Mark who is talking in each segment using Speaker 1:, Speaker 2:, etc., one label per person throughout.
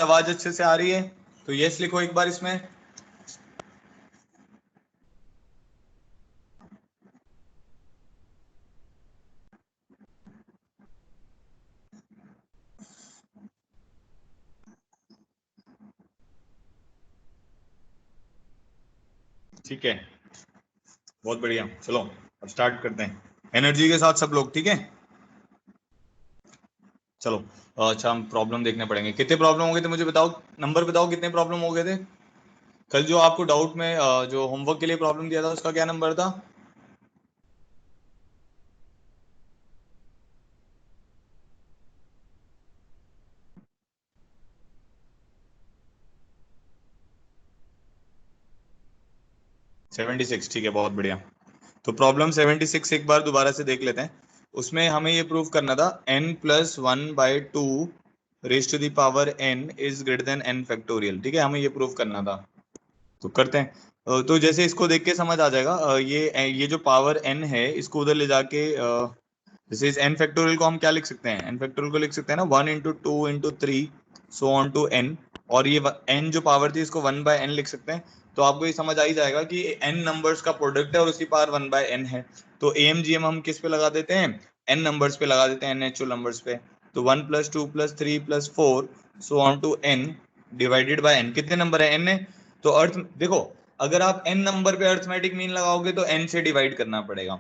Speaker 1: आवाज अच्छे से आ रही है? तो यस लिखो एक बार इसमें। ठीक है, बहुत बढ़िया। चलो अब स्टार्ट करते हैं एनर्जी के साथ सब लोग, ठीक है? चलो अच्छा, हम प्रॉब्लम देखने पड़ेंगे। कितने प्रॉब्लम हो गए थे मुझे बताओ, नंबर बताओ कितने प्रॉब्लम हो गए थे कल जो आपको डाउट में जो होमवर्क के लिए प्रॉब्लम दिया था उसका क्या नंबर था? 76, ठीक है, बहुत बढ़िया। तो प्रॉब्लम 76 एक बार दोबारा से देख लेते हैं। उसमें हमें ये प्रूव करना था n+1/2 raise to the power n is greater than n factorial, ठीक है, हमें ये प्रूव करना था। तो करते हैं। तो जैसे इसको देख के समझ आ जाएगा, ये जो पावर n है इसको उधर ले जाके जैसे इस n फैक्टोरियल को हम क्या लिख सकते हैं, n फैक्टोरियल को लिख सकते हैं ना 1 × 2 × 3 सो ऑन टू n। और ये n जो पावर थी इसको 1/n लिख सकते हैं। तो आपको ये समझ आ ही जाएगा कि n नंबर्स का प्रोडक्ट है और उसकी पावर 1/n है। तो AMGM हम किस पे लगा देते हैं, n नंबर्स पे लगा देते हैं, नेचुरल नंबर्स पे। तो 1+2+3+4 so on to n divided by n। कितने नंबर है, n है। तो अर्थ देखो, अगर आप n नंबर पे अर्थमेटिक मीन लगाओगे तो n से डिवाइड करना पड़ेगा।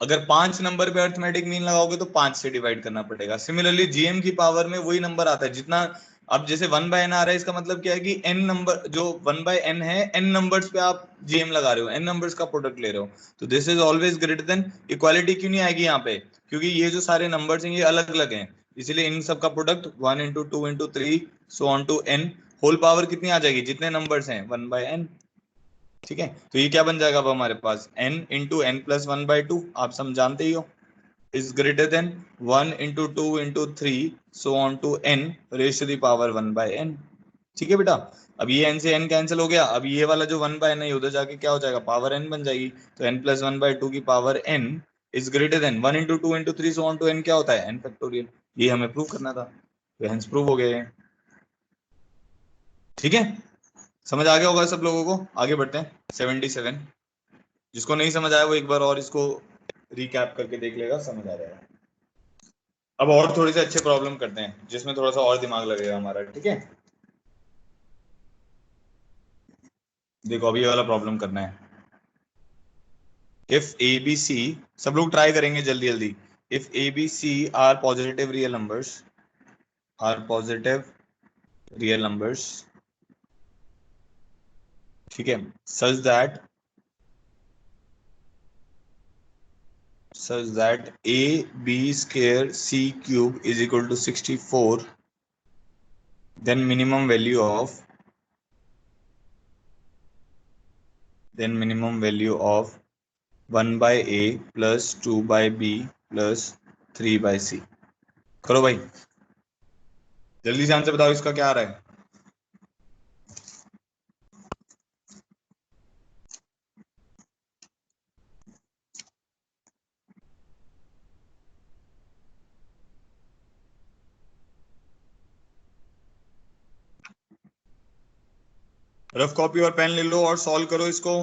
Speaker 1: अगर 5 नंबर पे अर्थमेटिक मीन लगाओगे तो 5 से डिवाइड करना पड़ेगा। सिमिलरली जीएम की पावर में वही नंबर आता है जितना। अब जैसे 1/n आ रहा है, इसका मतलब क्या है कि n नंबर जो 1/n है, n नंबर्स पे आप जीएम लगा रहे हो, n नंबर्स का प्रोडक्ट ले रहे हो। तो this is always greater then. Equality क्यों नहीं आएगी यहाँ पे, क्योंकि ये जो सारे नंबर्स हैं ये अलग अलग हैं, इसीलिए इन सब का product 1 × 2 × 3 so on to n। Whole power कितनी आ जाएगी, जितने नंबर्स हैं 1/n। ठीक है, तो ये क्या बन जाएगा अब हमारे पास n × n+1/2, आप सब जानते ही हो, is greater than 1 × 2 × 3 so on to n raise to the power 1/n। ठीक है बेटा। अब ये n से n कैंसिल हो गया, अब ये वाला जो 1/n है उधर जाके क्या हो जाएगा, पावर n बन जाएगी। तो n+1/2 की power n is greater than 1 × 2 × 3 so on to n क्या होता है, n फैक्टोरियल। ये हमें प्रूव करना था, तो हेंस प्रूव हो गए। ठीक है, समझ आ गया होगा सब लोगों को। आगे बढ़ते हैं 77। जिसको नहीं समझ आया वो एक बार और इसको रिकैप करके देख लेगा, समझ आ जाएगा। अब और थोड़ी सी अच्छे प्रॉब्लम करते हैं जिसमें थोड़ा सा और दिमाग लगेगा हमारा, ठीक है। देखो अभी ये वाला प्रॉब्लम करना है। इफ ए बी सी, सब लोग ट्राई करेंगे जल्दी जल्दी। If A B C are positive real numbers, are positive real numbers, ठीक है, such that a b square c cube is equal to 64, then minimum value of of 1/a plus 2/b plus 3/c। करो भाई, जल्दी से answer बताओ इसका क्या आ रहा है। रफ कॉपी और पेन ले लो और सॉल्व करो इसको।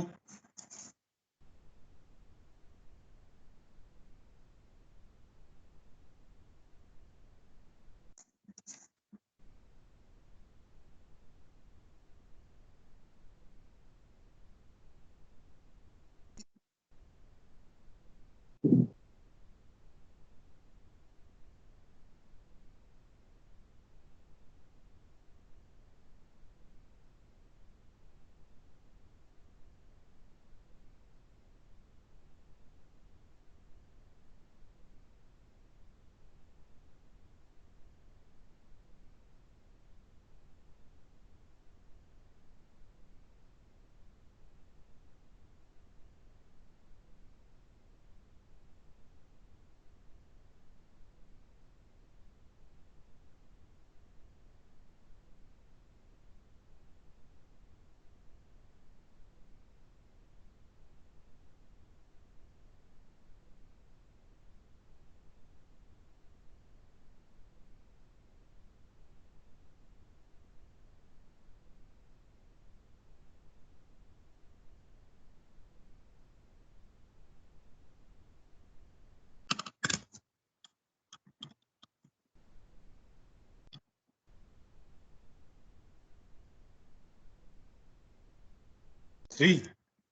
Speaker 1: 3,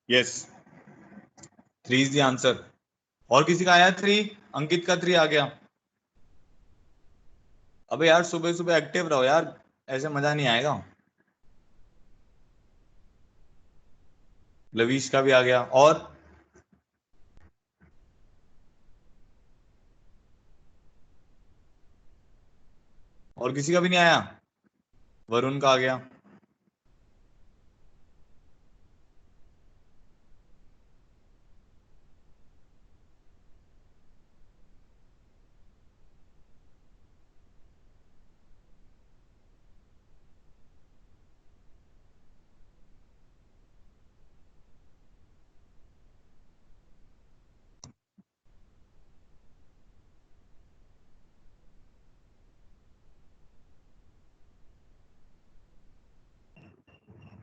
Speaker 1: यस 3 इज द आंसर। और किसी का आया 3? अंकित का 3 आ गया। अबे यार सुबह सुबह एक्टिव रहो यार, ऐसे मजा नहीं आएगा। लवीश का भी आ गया। और किसी का भी नहीं आया? वरुण का आ गया।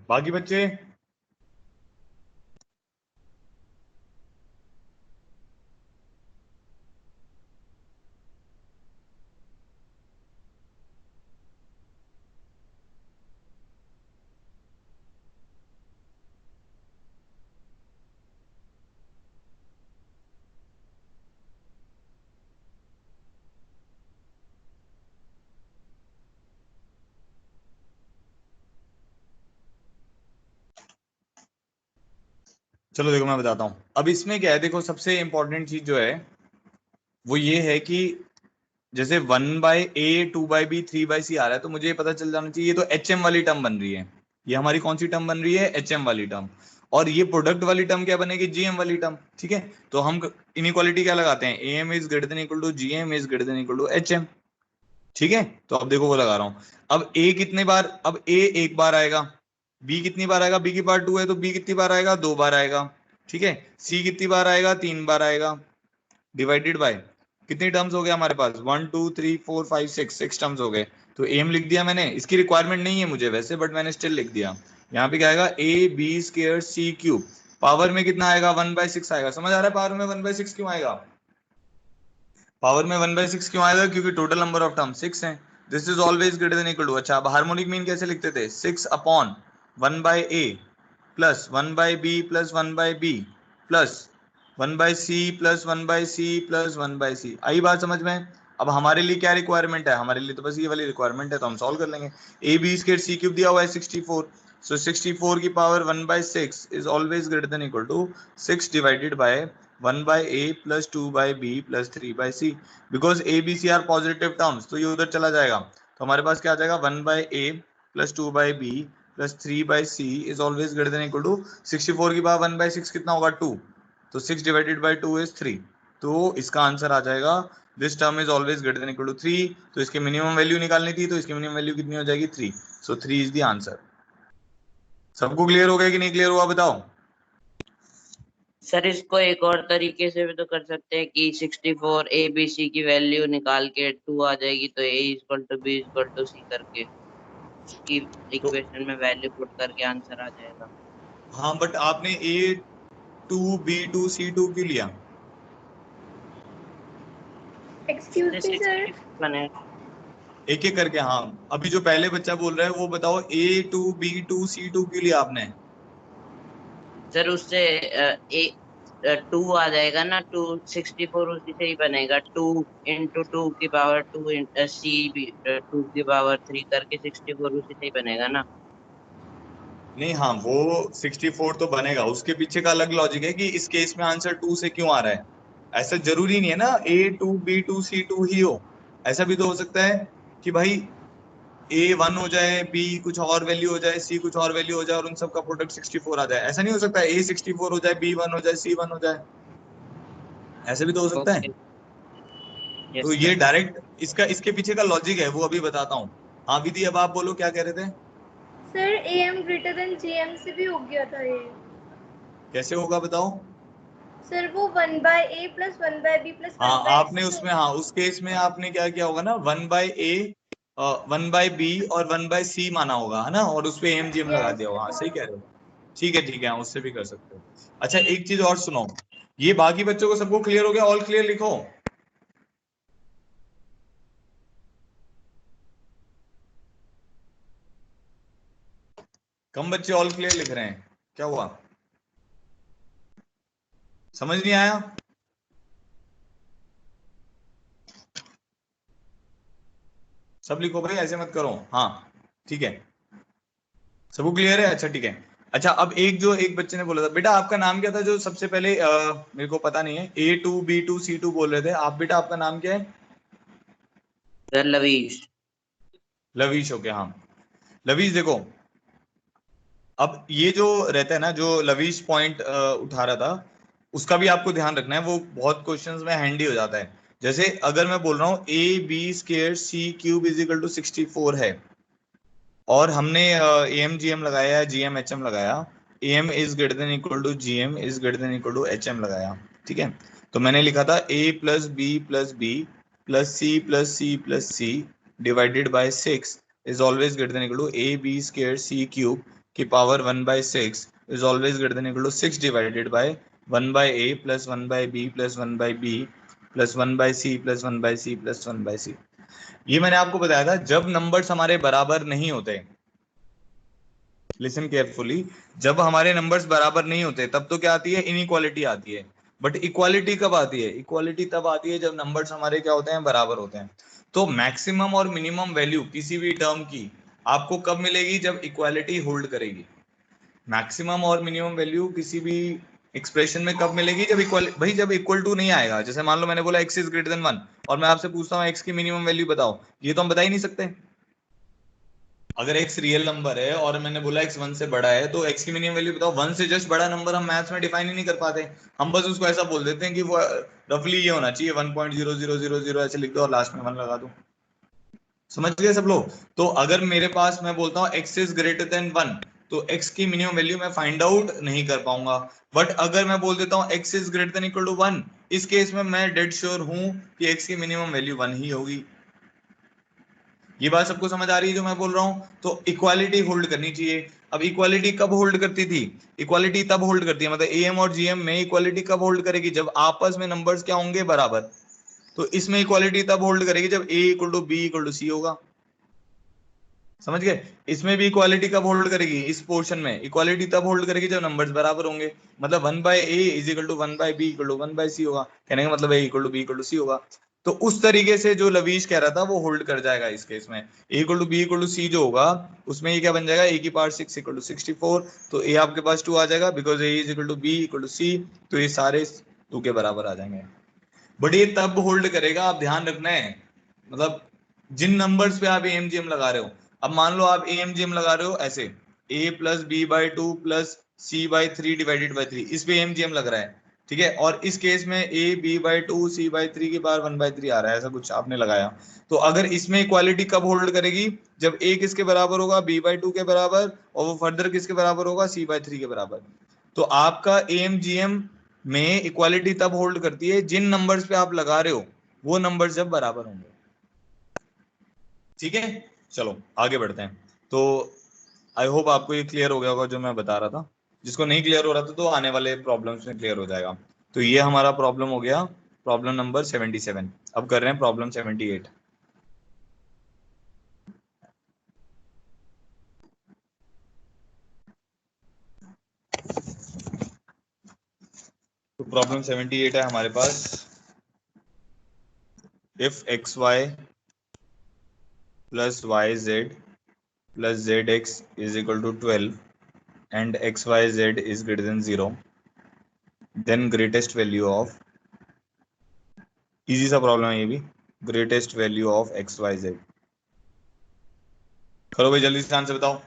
Speaker 1: बाकी बच्चे? चलो देखो मैं बताता हूँ। अब इसमें क्या है, देखो सबसे इंपॉर्टेंट चीज जो है वो ये है कि जैसे 1/a 2/b 3/c आ रहा है, तो मुझे ये पता चल जाना चाहिए, ये तो एच एम वाली टर्म बन रही है। ये हमारी कौन सी टर्म बन रही है? एच एम वाली टर्म। और ये प्रोडक्ट वाली टर्म क्या बनेगी? जीएम वाली टर्म। ठीक है, तो हम इनइक्वालिटी क्या लगाते हैं? A M is greater than equal to G M is greater than equal to H M. ठीक है, तो अब देखो वो लगा रहा हूं। अब ए कितने बार, अब ए एक बार आएगा, बी कितनी बार आएगा? बी की पार्ट 2 है, तो बी कितनी बार आएगा? 2 बार आएगा। ठीक है, सी कितनी बार आएगा? 3 बार आएगा। डिवाइडेड बाय कितनी टर्म्स हो गया हमारे पास? 1 2 3 4 5 6, 6 टर्म्स हो गए। तो एम लिख दिया मैंने, इसकी रिक्वायरमेंट नहीं है मुझे वैसे, बट मैंने स्टिल लिख दिया। यहाँ पे क्या आएगा? A B square C cube. Power में कितना आएगा? 1/6 आएगा। समझ आ रहा है पावर में 1/6 क्यों आएगा? पावर में 1/6 क्यों आएगा? क्योंकि टोटल नंबर ऑफ टर्म 6 है। This is always greater than equal to, अच्छा अब हार्मोनिक मीन कैसे लिखते थे? 6/1/a plus 1/b plus 1/b plus 1/c plus 1/c plus 1/c। आई बात समझ में? अब हमारे लिए क्या रिक्वायरमेंट है? हमारे लिए तो बस ये वाली रिक्वायरमेंट है, तो हम सॉल्व कर लेंगे। A B square C cube दिया हुआ है 64, सो 64 की power 1/6 is always greater than equal to 6 divided by 1/a plus 2/b plus 3/c। Because A B C are positive terms, तो ये उधर चला जाएगा, तो हमारे पास क्या आ जाएगा? 1/a plus 2/b plus 3/c is always greater than equal to 64 की पावर 1/6 कितना होगा? 2, तो 6 डिवाइडेड बाय 2 इज 3। तो इसका आंसर आ जाएगा this term is always greater than equal to 3। तो इसकी मिनिमम वैल्यू निकालनी थी, तो इसकी मिनिमम वैल्यू कितनी हो जाएगी? 3। सो 3 इज द आंसर। सबको क्लियर हो गया कि नहीं क्लियर हुआ बताओ?
Speaker 2: सर इसको एक और तरीके से भी तो कर सकते हैं कि 64 ए बी सी की वैल्यू निकाल के 2 आ जाएगी, तो A equal to B equal to C करके उसकी
Speaker 1: तो
Speaker 2: इक्वेशन में वैल्यू पुट करके आंसर आ जाएगा।
Speaker 1: हाँ, बट आपने A2 B2 C2 क्यों लिया?
Speaker 3: Excuse me sir.
Speaker 2: बने
Speaker 1: एक एक करके। हाँ, अभी जो पहले बच्चा बोल रहा है वो बताओ, A2 B2 C2 क्यों लिया आपने?
Speaker 2: सर उससे ए 2 आ जाएगा ना, 264 उसी से ही बनेगा। 2 × 2 की पावर 2 सी भी 2 की पावर 3 करके 64 उसी से ही बनेगा ना।
Speaker 1: नहीं, हाँ वो 64 तो बनेगा, उसके पीछे का अलग लॉजिक है कि इस केस में आंसर 2 से क्यों आ रहा है। ऐसा जरूरी नहीं है ना A2 B2 C2 ही हो। ऐसा भी तो हो सकता है कि भाई A1 हो जाए, B कुछ और वैल्यू हो जाए, C कुछ और वैल्यू हो जाए, और उन सब का प्रोडक्ट 64 आ जाए। ऐसा नहीं हो सकता A 64 हो जाए, B1 हो जाए, C1 हो जाए? ऐसे भी तो हो सकता है।
Speaker 2: ओके।
Speaker 1: तो
Speaker 2: यस
Speaker 1: ये
Speaker 2: सर।
Speaker 1: डायरेक्ट इसका इसके पीछे का लॉजिक है, वो अभी बताता हूँ। हाँ विधि, अब आप बोलो क्या कह रहे थे?
Speaker 3: Sir A M greater than G M से भी हो गया था ये।
Speaker 1: कैसे होगा बताओ?
Speaker 3: सर वो 1/a प्लस 1/b प्लस
Speaker 1: हाँ,
Speaker 3: 1/c
Speaker 1: आपने
Speaker 3: तो।
Speaker 1: उसमें, हाँ उस केस में आपने क्या किया होगा ना, 1/a 1/b और 1/c माना होगा, है ना, और उस पे एम जी एम लगा
Speaker 3: यस
Speaker 1: दिया होगा। हाँ सही
Speaker 3: सर।
Speaker 1: कह रहे हो। ठीक है, हाँ उससे भी कर सकते हो। अच्छा एक चीज और सुनो, ये बाकी बच्चों को सबको क्लियर हो गया? ऑल क्लियर लिखो। कम बच्चे ऑल क्लियर लिख रहे हैं, क्या हुआ? समझ नहीं आया? सब लिखो भाई, ऐसे मत करो। हाँ ठीक है, सबको क्लियर है? अच्छा ठीक है। अच्छा अब एक बच्चे ने बोला था, बेटा आपका नाम क्या था जो सबसे पहले मेरे को पता नहीं है, A2 B2 C2 बोल रहे थे आप, बेटा आपका नाम क्या है?
Speaker 2: सर लवीश।
Speaker 1: लवीश, ओके हाँ। लवीश देखो, अब ये जो रहता है ना, जो लवीश पॉइंट उठा रहा था, उसका भी आपको ध्यान रखना है, वो बहुत क्वेश्चंस में हैंडी हो जाता है। जैसे अगर मैं बोल रहा हूँ AB² C³ = 64 है, और हमने AMGM लगाया या GMHM लगाया, AM > GM > लगाया, ठीक है? तो मैंने लिखा था A+B+B+C+C+C divided by 6 is always greater than equal to AB² C³ is always greater than equal to 6 divided by 1/A + 1/B + 1/B + 1/C + 1/C + 1/C। ये मैंने आपको बताया था, जब नंबर्स हमारे बराबर नहीं होते, लिसन केयरफुली, जब हमारे नंबर्स बराबर नहीं होते तब तो क्या आती है, इनइक्वालिटी आती है। बट इक्वालिटी कब आती है? इक्वालिटी तब आती है जब नंबर्स हमारे क्या होते हैं, बराबर होते हैं। तो मैक्सिमम और मिनिमम वैल्यू किसी भी टर्म की आपको कब मिलेगी? जब इक्वालिटी होल्ड करेगी। मैक्सिमम और मिनिमम वैल्यू किसी भी एक्सप्रेशन में कब मिलेगी? जब इक्वल, भाई जब इक्वल टू नहीं आएगा। जैसे मान लो मैंने बोला x > 1 और मैं आपसे पूछता हूँ x की मिनिमम वैल्यू बताओ, ये तो हम बता ही नहीं सकते। अगर x रियल नंबर है और मैंने बोला x 1 से बड़ा है, तो x की मिनिमम वैल्यू बताओ। 1 से जस्ट बड़ा नंबर हम मैथ्स में डिफाइन ही नहीं कर पाते, हम बस उसको ऐसा बोल देते हैं कि वो रफली ये होना चाहिए 1.0000 ऐसे लिख दो और लास्ट में 1 लगा दो। समझ गए सब लोग? तो अगर मेरे पास, मैं बोलता हूँ x > 1, तो x की मिनिमम वैल्यू मैं फाइंड आउट नहीं कर पाऊंगा। बट अगर मैं बोल देता हूँ x > 1, इस केस में मैं डेड श्योर हूं कि x की मिनिमम वैल्यू 1 ही होगी। ये बात सबको समझ आ रही है जो मैं बोल रहा हूं? तो इक्वालिटी होल्ड करनी चाहिए। अब इक्वालिटी कब होल्ड करती थी? इक्वालिटी तब होल्ड करती है, मतलब एएम और जीएम में इक्वालिटी कब होल्ड करेगी? जब आपस में नंबर्स क्या होंगे, बराबर। तो इसमें इक्वालिटी तब होल्ड करेगी जब A = B = C होगा। समझ गए? इसमें भी इक्वालिटी कब होल्ड करेगी? इस पोर्शन में इक्वालिटी तब होल्ड करेगी जब नंबर्स बराबर होंगे, मतलब 1/A = 1/B = 1/C होगा। कहने का मतलब A = B = C होगा। तो उस तरीके से जो लवीश कह रहा था वो होल्ड कर जाएगा इस केस में। A = B = C जो होगा, उसमें ये क्या बन जाएगा, A⁻6 = 64। तो A आपके पास 2 आ जाएगा, बिकॉज A = B = C, तो ये सारे 2 के बराबर आ जाएंगे। बट ये तब होल्ड करेगा, आप ध्यान रखना है, मतलब जिन नंबर्स पे आप AMGM लगा रहे हो। अब मान लो आप AMGM लगा रहे हो ऐसे, A + B/2 + C/3 divided by 3, इस पे AMGM लग रहा है, ठीक है? और इस केस में A B/2 C/3 के बार 1/3 आ रहा है, ऐसा कुछ आपने लगाया। तो अगर इसमें इक्वालिटी कब होल्ड करेगी? जब A किसके बराबर होगा, B/2 के बराबर, और वो फर्दर किसके बराबर होगा, C/3 के बराबर। तो आपका AMGM में इक्वालिटी तब होल्ड करती है जिन नंबर्स पे आप लगा रहे हो वो नंबर्स जब बराबर होंगे। ठीक है, चलो आगे बढ़ते हैं। तो आई होप आपको ये क्लियर हो गया होगा जो मैं बता रहा था। जिसको नहीं क्लियर हो रहा था तो आने वाले प्रॉब्लम्स में क्लियर हो जाएगा। तो ये हमारा प्रॉब्लम हो गया, प्रॉब्लम नंबर 77। अब कर रहे हैं प्रॉब्लम 78। तो प्रॉब्लम 78 है हमारे पास, if xy + yz + zx = 12 and xyz is greater than 0, then greatest value of, easy सा प्रॉब्लम है ये भी, ग्रेटेस्ट वैल्यू ऑफ xyz। करो भाई जल्दी से आंसर बताओ।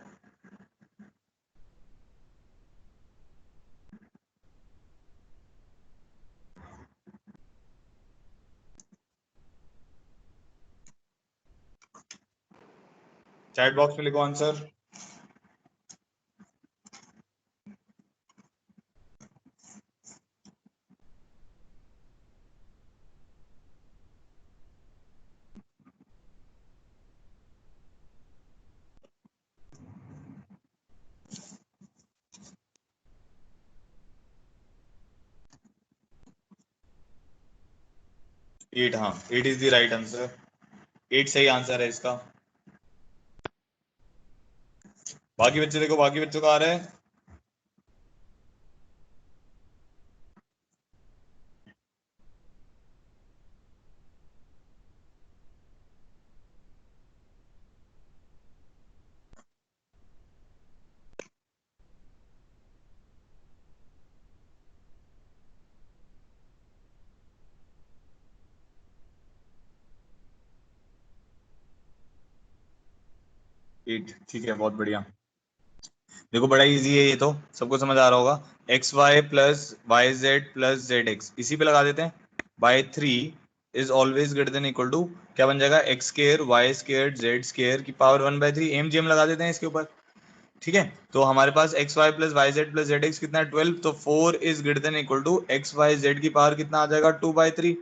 Speaker 1: चैट बॉक्स में लिखो आंसर। एट, हाँ 8 इज द राइट आंसर। 8 सही आंसर है इसका। बाकी बच्चे देखो, बाकी बच्चों का आ रहा है। 8, ठीक है, बहुत बढ़िया। देखो बड़ा इजी है ये, तो सबको समझ आ रहा होगा। X Y plus Y Z plus Z X, इसी पे लगा देते हैं। By 3 is always greater than equal to, क्या बन जाएगा, X square Y square Z square की पावर 1/3, एम जी एम लगा देते हैं इसके ऊपर। ठीक है, तो हमारे पास X Y plus Y Z plus Z X कितना है, 12, तो 4 is greater than equal to X Y Z की पावर कितना आ जाएगा, 2/3।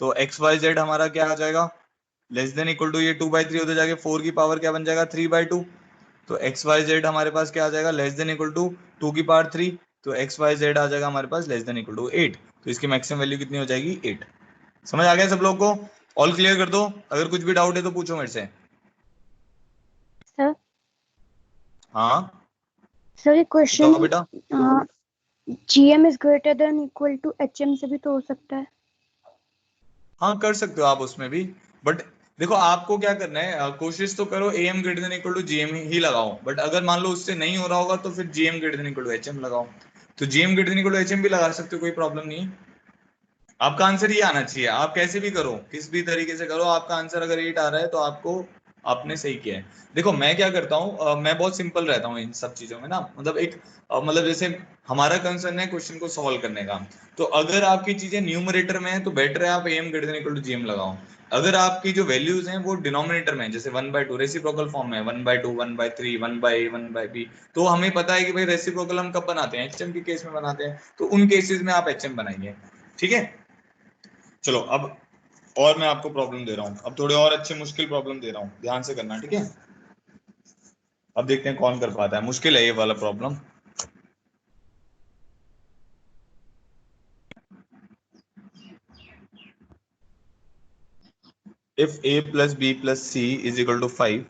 Speaker 1: तो एक्स वाई जेड हमारा क्या आ जाएगा, लेस देन इक्वल टू, ये 2/3 होते जाके 4 की पावर क्या बन जाएगा, 3/2। तो एक्स वाई जेड हमारे पास क्या आ जाएगा, लेस देन इक्वल टू 2 की पावर 3, तो एक्स वाई जेड आ जाएगा हमारे पास लेस देन इक्वल टू 8। तो इसकी मैक्सिमम वैल्यू कितनी हो जाएगी, 8। समझ आ गया सब लोग को? ऑल क्लियर कर दो, अगर कुछ भी डाउट है तो पूछो मेरे से।
Speaker 4: सर
Speaker 1: हाँ
Speaker 4: सर ये क्वेश्चन
Speaker 1: बताओ बेटा।
Speaker 4: GM is greater than equal to HM से भी तो हो सकता है।
Speaker 1: हाँ कर सकते हो आप उसमें भी, बट देखो आपको क्या करना है, कोशिश तो करो A M greater than equal to G M ही लगाओ, बट अगर मान लो उससे नहीं हो रहा होगा तो फिर G M greater than equal to H M लगाओ। तो G M greater than equal to H M भी लगा सकते हो, कोई प्रॉब्लम नहीं है। आपका आंसर ये आना चाहिए, आप कैसे भी करो, किस भी तरीके से करो, आपका आंसर अगर 8 आ रहा है तो आपको, आपने सही किया है। देखो मैं क्या करता हूँ, मैं बहुत सिंपल रहता हूँ इन सब चीजों में ना, मतलब एक मतलब जैसे हमारा कंसर्न है क्वेश्चन को सॉल्व करने का, तो अगर आपकी चीजें न्यूमरेटर में है तो बेटर है आप M greater than equal to GM लगाओ। अगर आपकी जो वैल्यूज हैं वो डिनोमिनेटर में है, जैसे 1/2 रेसिप्रोकल फॉर्म में 1/2 1/3 1/a 1/b, तो हमें पता है कि भाई रेसिप्रोकल हम कब बनाते हैं, एचएम के केस में बनाते हैं, तो उन केसेस में आप एचएम बनाइए। ठीक है, चलो अब और मैं आपको प्रॉब्लम दे रहा हूं, अब थोड़े और अच्छे मुश्किल प्रॉब्लम दे रहा हूं, ध्यान से करना, ठीक है। अब देखते हैं कौन कर पाता है, मुश्किल है ये वाला problem. If a plus b plus c is equal to 5,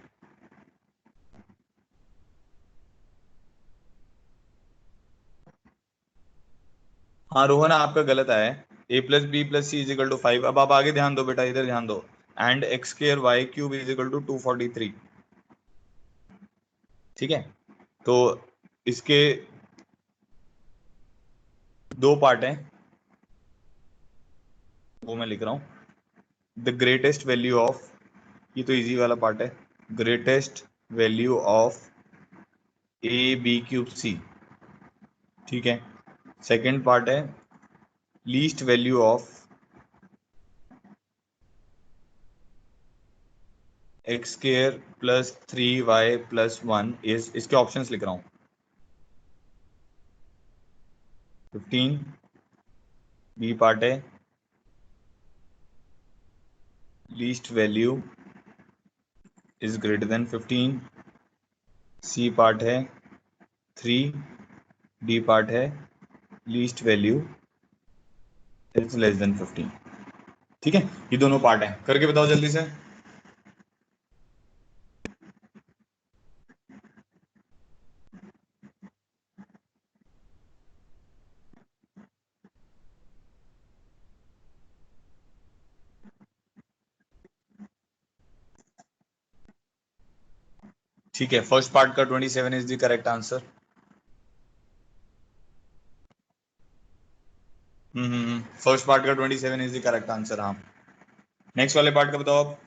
Speaker 1: हाँ रोहन आपका गलत आया है, a plus B plus C is equal to 5। अब आप आगे ध्यान दो बेटा, इधर ध्यान दो, and X square Y cube is equal to 243। ठीक है, तो इसके दो पार्ट हैं, वो मैं लिख रहा हूं। द ग्रेटेस्ट वैल्यू ऑफ, ये तो इजी वाला पार्ट है, greatest value of A B cube C. ठीक है, सेकेंड पार्ट है least value of X square plus 3y plus 1 is, इसके ऑप्शंस लिख रहा हूं, 15। बी पार्ट है least value is greater than 15। C part है 3। डी पार्ट है least value is less than 15। ठीक है, ये दोनों पार्ट हैं, करके बताओ जल्दी से। ठीक है, फर्स्ट पार्ट का 27 is the correct answer. First part का 27 इज द करेक्ट आंसर, हाँ। नेक्स्ट वाले पार्ट का बताओ आप।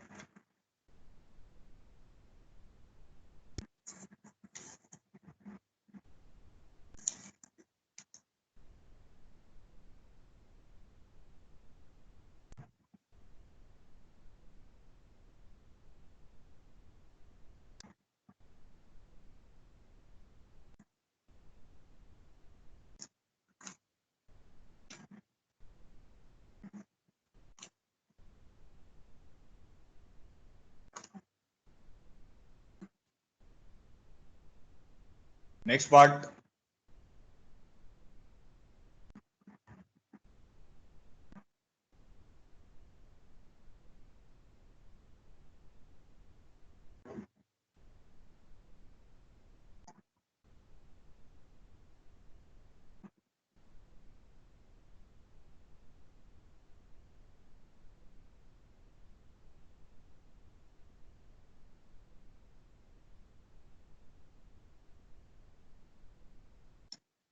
Speaker 1: नेक्स्ट पार्ट,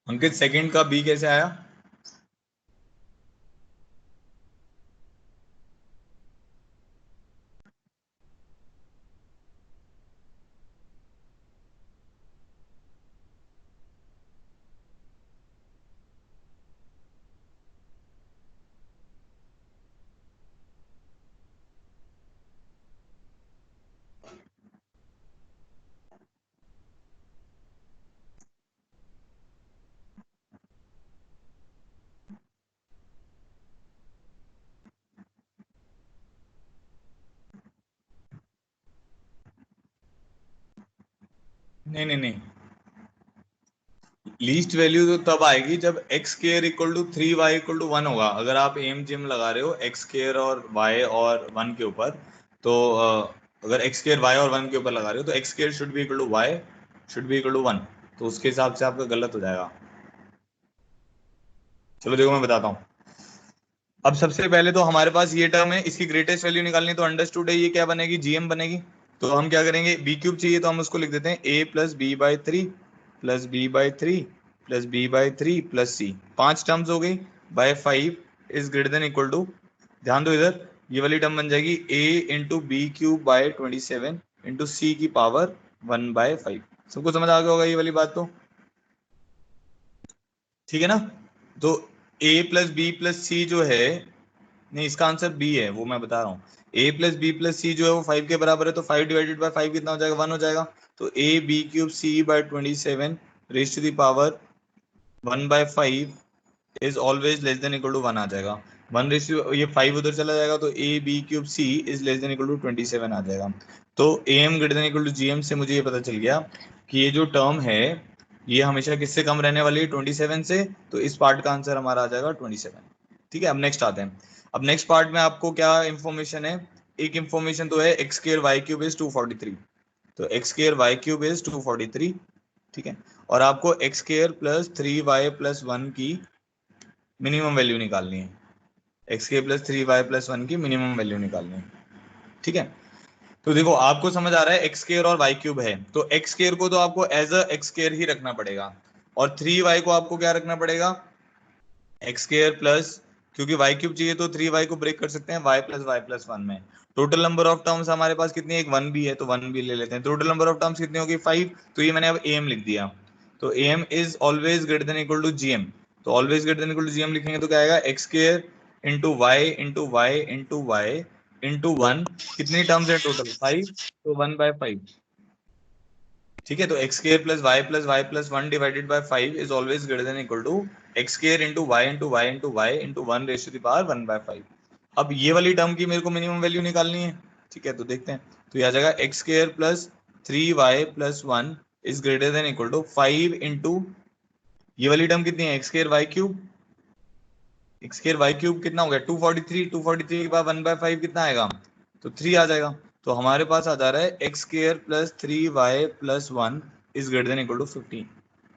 Speaker 1: अंकित सेकंड का बी कैसे आया? नहीं, लीस्ट वैल्यू तो तब आएगी जब x square equal to 3y equal to 1 होगा। अगर आप एम जिम लगा रहे हो x स्क्वायर और y और 1 के ऊपर, तो अगर x स्क्वायर y और 1 के ऊपर लगा रहे हो तो x square should be equal to y should be equal to 1, तो उसके हिसाब से आपका गलत हो जाएगा। चलो देखो मैं बताता हूँ। अब सबसे पहले तो हमारे पास ये टर्म है, इसकी ग्रेटेस्ट वैल्यू निकालनी है, तो अंडरस्टूड है ये क्या बनेगी, जीएम बनेगी। तो हम क्या करेंगे, बी क्यूब चाहिए तो हम उसको लिख देते हैं a plus B by three plus B by three plus B by three plus C, 5 terms हो गई, by 5 is greater than equal to, ध्यान दो इधर, ये वाली टर्म बन जाएगी a into B cube by 27 into C की पावर 1 बाय 5। सबको समझ आ गया होगा ये वाली बात तो, ठीक है ना। तो a प्लस बी प्लस सी जो है, नहीं इसका आंसर बी है, वो मैं बता रहा हूँ। a प्लस बी प्लस सी जो है वो 5 के बराबर है, तो 5 डिवाइडेड बाय 5 कितना हो जाएगा, 1 हो जाएगा। तो a B cube C by 27 raise to the power 1 by 5 is always less than equal to 1 आ जाएगा। 1 रेज टू ये 5 उधर चला जाएगा, तो a B cube C is less than equal to 27 आ जाएगा। तो am greater than equal to gm से मुझे ये पता चल गया कि ये जो टर्म है ये हमेशा किससे कम रहने वाली है, 27 से। तो इस पार्ट का आंसर हमारा आ जाएगा 27। ठीक है, अब नेक्स्ट आते हैं। अब नेक्स्ट पार्ट में आपको क्या इंफॉर्मेशन है, एक इंफॉर्मेशन तो है X square Y cube is 243, तो X square Y cube is 243, ठीक है। और आपको x square plus 3y plus 1 की मिनिमम वैल्यू निकालनी है, X square plus 3y plus 1 की मिनिमम वैल्यू निकालनी है, ठीक है। तो देखो आपको समझ आ रहा है एक्स स्क्वायर और वाई क्यूब है, तो एक्स स्क्वायर को तो आपको एज अ एक्स स्क्वायर ही रखना पड़ेगा, और 3y को आपको क्या रखना पड़ेगा, एक्स स्क्वायर प्लस, क्योंकि वाई क्यूब चाहिए तो 3y को ब्रेक कर सकते हैं y प्लस 1 में। टोटल नंबर ऑफ टर्म्स हमारे पास कितनी है, एक 1 भी है तो 1 भी ले लेते हैं। टोटल नंबर ऑफ टर्म्स कितनी होगी, 5, तो ये मैंने अब am लिख दिया। तो am is always greater than equal to gm, तो always greater than equal to gm लिखेंगे तो क्या आएगा, X square into Y into Y into Y into 1, कितनी टर्म्स है टोटल 5, तो 1 बाय 5, ठीक है। तो X square plus Y plus 1 divided by 5 is always greater than equal to X square into Y into Y into Y into 1 raise to the power 1 by 5। अब ये वाली term की मेरे को मिनिमम वैल्यू निकालनी है, ठीक है। तो देखते हैं, तो ये आ जाएगा X square plus 3y plus 1 is greater than equal to 5 into, ये वाली टर्म कितनी है, X square Y cube, X square Y cube कितना हो गया 243, 243 के बाद 1 बाय 5 कितना आएगा, तो 3 आ जाएगा। तो हमारे पास आ जा रहा है X square plus 3y plus 1 is greater than equal to 15,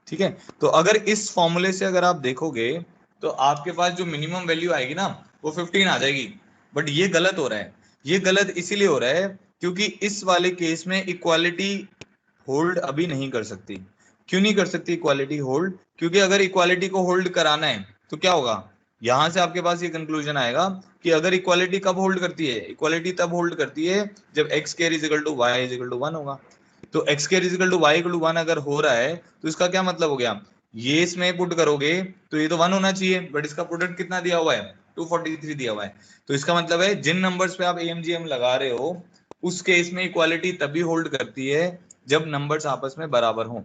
Speaker 1: ठीक है। तो अगर इस फॉर्मूले से अगर आप देखोगे तो आपके पास जो मिनिमम वैल्यू आएगी ना वो 15 आ जाएगी, बट ये गलत हो रहा है। ये गलत इसीलिए हो रहा है क्योंकि इस वाले केस में इक्वालिटी होल्ड अभी नहीं कर सकती। क्यों नहीं कर सकती इक्वालिटी होल्ड, क्योंकि अगर इक्वालिटी को होल्ड कराना है तो क्या होगा, यहां से आपके पास ये कंक्लूजन आएगा कि अगर इक्वालिटी कब होल्ड करती है, इक्वालिटी तब होल्ड करती है जब X square is equal to Y is equal to 1 होगा। तो X square is equal to Y equal to 1 अगर हो रहा है तो इसका क्या मतलब हो गया, ये इसमें पुट करोगे तो ये तो 1 होना चाहिए, बट इसका प्रोडक्ट कितना दिया हुआ है, 243 दिया हुआ है। तो इसका मतलब है जिन नंबर्स पे आप एमजीएम लगा रहे हो उस केस में इक्वालिटी तभी होल्ड करती है जब नंबर्स आपस में बराबर हो।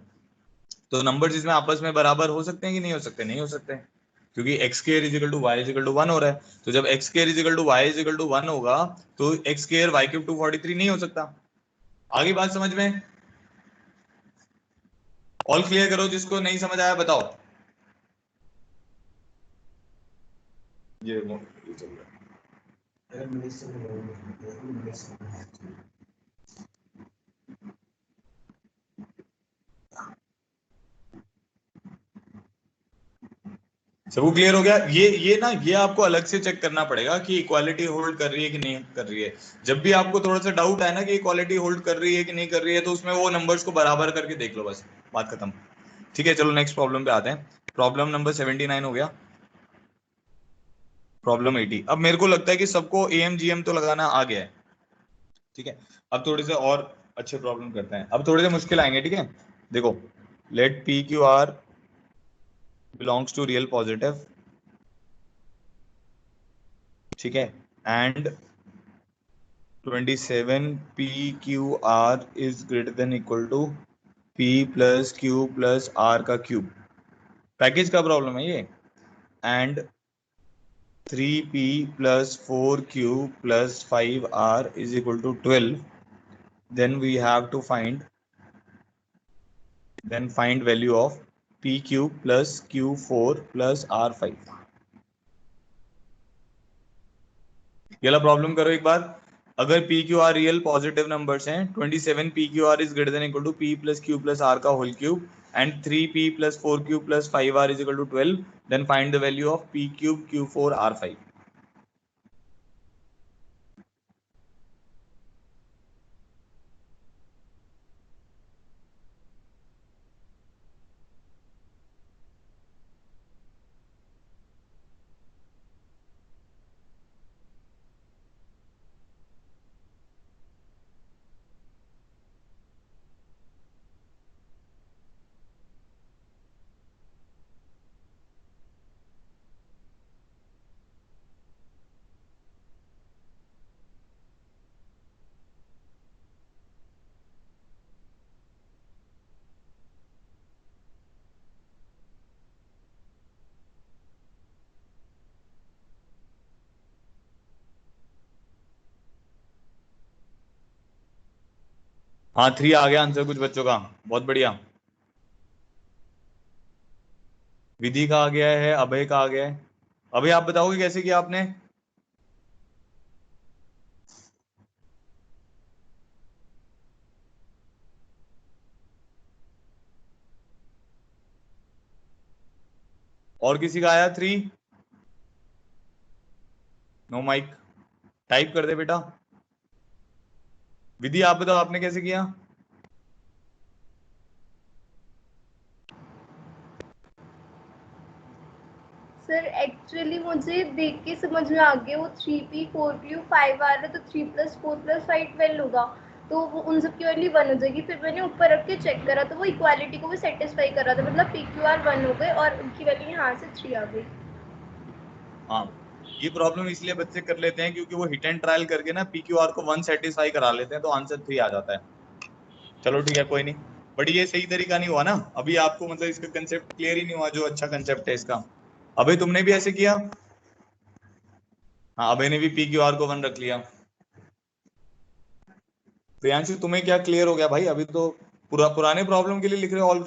Speaker 1: तो नंबर्स इसमें आपस में बराबर हो सकते हैं कि नहीं हो सकते, नहीं हो सकते, क्योंकि X square is equal to Y is equal to 1 हो रहा है। तो जब X square is equal to Y is equal to 1 होगा तो एक्स स्क्वायर वाई क्यूब 243 नहीं हो सकता। आगे बात समझ में, ऑल क्लियर करो, जिसको नहीं समझ आया बताओ। ये चल रहा है। सबको क्लियर हो गया, ये ना ये आपको अलग से चेक करना पड़ेगा कि इक्वालिटी होल्ड कर रही है कि नहीं कर रही है। जब भी आपको थोड़ा सा डाउट है ना कि इक्वालिटी होल्ड कर रही है कि नहीं कर रही है तो उसमें वो नंबर्स को बराबर करके देख लो, बस बात खत्म। ठीक है, चलो नेक्स्ट प्रॉब्लम पे आते हैं। प्रॉब्लम नंबर 79 हो गया, प्रॉब्लम 80। अब मेरे को लगता है कि सबको एएमजीएम तो लगाना आ गया है, ठीक है। अब थोड़े से और अच्छे प्रॉब्लम करते हैं, अब थोड़े से मुश्किल आएंगे, ठीक है। देखो, let P Q R belongs to real positive, ठीक है, and 27 PQR is greater than equal to P plus Q plus R का क्यूब, पैकेज का प्रॉब्लम है ये। And 3P plus 4Q plus 5R is equal to 12, then we have to find then find value of P cube plus Q4 plus R5। ये वाला problem करो एक बार। अगर P Q R real positive numbers हैं, 27 P Q R is greater than equal to P plus Q plus R का whole cube and 3p plus 4q plus 5r is equal to 12, then find the value of P cube Q4 R5। हाँ 3 आ गया answer कुछ बच्चों का, बहुत बढ़िया। विधि का आ गया है, अभय का आ गया है। अभय आप बताओगे कैसे किया आपने? और किसी का आया 3? नो माइक, टाइप कर दे बेटा। विधि आप बताओ आपने कैसे किया?
Speaker 3: सर एक्चुअली मुझे देख के समझ में आ गया, वो 3p 4q 5 आ रहा है तो 3 प्लस 4 प्लस 5 12 होगा, तो वो उन सब की वैल्यू 1 हो जाएगी। फिर मैंने ऊपर रख के चेक करा तो वो इक्वालिटी को भी सेटिस्फाई कर रहा था, मतलब pqr 1 हो गए और उनकी वैल्यू यहाँ से 3 आ गई।
Speaker 1: हाँ ये प्रॉब्लम इसलिए बच्चे कर लेते हैं क्योंकि वो हिट एंड ट्रायल करके ना PQR को 1 सेटिस्फाई करा लेते हैं, तो आंसर 3 आ जाता है। चलो ठीक है कोई नहीं, बट ये सही तरीका नहीं हुआ ना, अभी आपको मतलब इसका कंसेप्ट क्लियर ही नहीं हुआ जो अच्छा कंसेप्ट है इसका। अभी तुमने भी ऐसे किया? हाँ अभय ने भी PQR को 1 रख लिया। प्रियांशु तुम्हें क्या क्लियर हो गया भाई? अभी तो पुराने प्रॉब्लम के लिए लिख रहे हो ऑल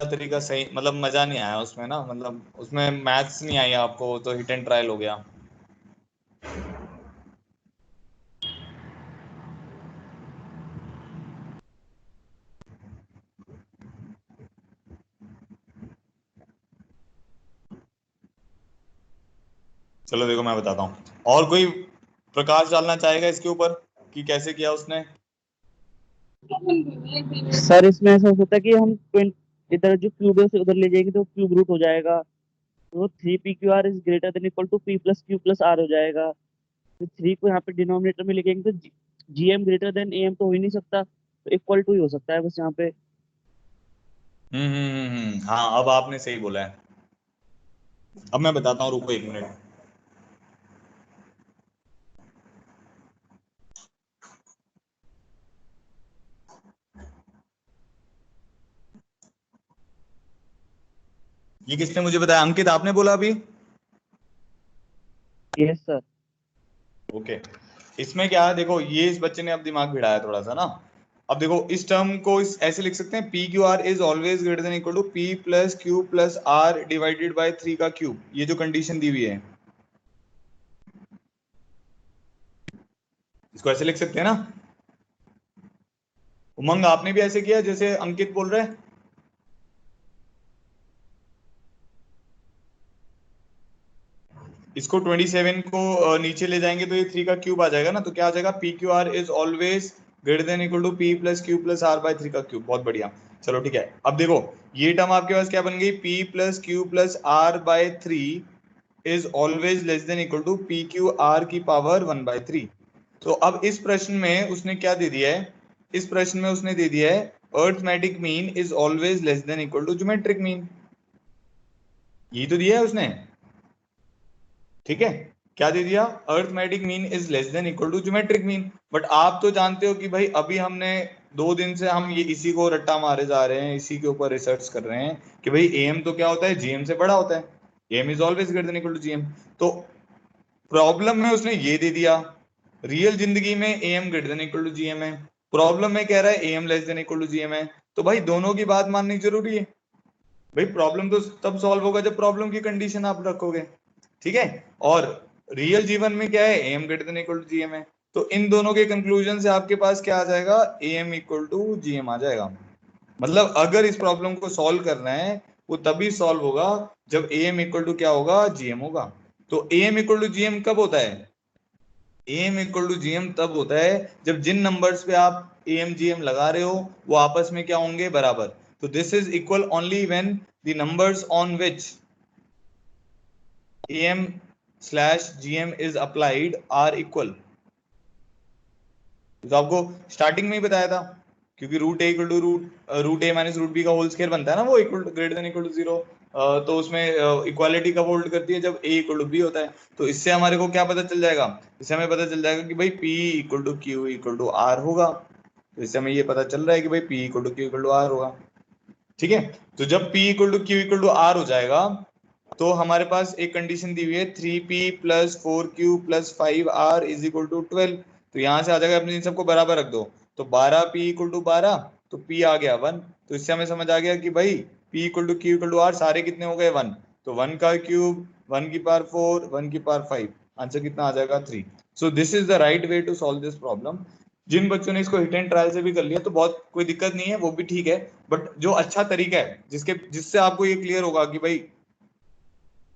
Speaker 1: तरीका सही, मतलब मजा नहीं आया उसमें ना, मतलब उसमें मैथ्स नहीं आई आपको, तो हिट एंड ट्रायल हो गया। चलो देखो मैं बताता हूँ, और कोई प्रकाश डालना चाहेगा इसके ऊपर कि कैसे किया उसने?
Speaker 5: सर इसमें ऐसा हो सकता है कि हम इधर जो क्यूब है उसे उधर ले जाएंगे तो क्यूब रूट हो जाएगा, तो 3p/q/r is greater than equal to p plus q plus r हो जाएगा। तो 3 को यहाँ पे डिनोमिनेटर में लिखेंगे तो gm ग्रेटर देन am तो हो ही नहीं सकता, तो इक्वल टू ही हो सकता है बस यहाँ पे।
Speaker 1: हाँ अब आपने सही बोला है। अब मैं बताता हूँ, रुको 1 मिनट। ये किसने मुझे बताया? अंकित आपने बोला अभी?
Speaker 5: Yes sir.
Speaker 1: ओके, इसमें क्या है देखो, ये इस बच्चे ने अब दिमाग भिड़ाया थोड़ा सा ना। अब देखो इस टर्म को ऐसे लिख सकते हैं, P Q R is always greater than equal to P plus Q plus R divided by 3 का क्यूब, ये जो कंडीशन दी हुई है इसको ऐसे लिख सकते हैं ना। उमंग आपने भी ऐसे किया जैसे अंकित बोल रहे हैं? इसको 27 को नीचे ले जाएंगे तो ये 3 का क्यूब आ जाएगा ना, तो क्या आ जाएगा? P Q R is always greater than equal to P plus Q plus R by 3 का क्यूब। बहुत बढ़िया, चलो ठीक है। अब देखो ये टर्म आपके पास क्या बन गई? P plus Q plus R by 3 is always less than equal to P Q R की पावर 1/3। तो अब इस प्रश्न में उसने क्या दे दिया है? इस प्रश्न में उसने दे दिया है arithmetic mean is always less than equal to geometric mean, यही तो दिया है उसने। ठीक है, क्या दे दिया? Arithmetic mean is less than equal to geometric mean. But आप तो जानते हो कि भाई अभी हमने 2 दिन से हम ये इसी को रट्टा मारे जा रहे हैं, इसी के ऊपर रिसर्च कर रहे हैं कि भाई एम तो क्या होता है, जीएम से बड़ा होता है, M is always greater than equal to GM. तो प्रॉब्लम में उसने ये दे दिया, रियल जिंदगी में M greater than equal to GM है, प्रॉब्लम में कह रहा है M less than equal to GM है। तो भाई दोनों की बात माननी जरूरी है। भाई प्रॉब्लम तो तब सॉल्व होगा जब प्रॉब्लम की कंडीशन आप रखोगे, ठीक है। और रियल जीवन में क्या है, M greater than equal to GM है। तो इन दोनों के कंक्लूजन से आपके पास क्या आ जाएगा, एम इक्वल टू जीएम आ जाएगा। मतलब अगर इस प्रॉब्लम को सॉल्व करना है वो तभी सॉल्व होगा जब एम इक्वल टू क्या होगा, जीएम होगा। तो एम इक्वल टू जीएम कब होता है, एम इक्वल टू जीएम तब होता है जब जिन नंबर्स पे आप एम जीएम लगा रहे हो वो आपस में क्या होंगे, बराबर। तो this is equal only when the numbers on which M slash GM is applied are equal. तो आपको स्टार्टिंग में ही बताया था, क्योंकि root A equal to root A minus root B का होल स्क्वायर बनता है ना, वो equal greater than equal to zero. तो उसमें इक्वालिटी कब होल्ड करती है, जब ए इक्वल टू बी होता है। तो इससे हमारे को क्या पता चल जाएगा, इससे हमें पता चल जाएगा कि भाई P equal to Q equal to R होगा। तो इससे हमें ये पता चल रहा है कि भाई P equal to Q equal to R होगा, ठीक है। तो जब P equal to Q equal to R हो जाएगा तो हमारे पास एक कंडीशन दी हुई है 3p plus 4q plus 5r is equal to 12। तो यहां से आ जाएगा, अपने इन सबको बराबर रख दो। तो 12p इक्वल टू 12, तो p आ गया 1। तो इससे हमें समझ आ गया कि भाई p equal to q equal to r सारे कितने हो गए, 1। तो 1 का क्यूब, 1 की पावर 4, 1 की पावर 5, आंसर कितना आ जाएगा, 3। So this is the right way to solve this problem. जिन बच्चों ने इसको हिट एंड ट्रायल से भी कर लिया तो बहुत कोई दिक्कत नहीं है, वो भी ठीक है। बट जो अच्छा तरीका है जिससे आपको ये क्लियर होगा कि भाई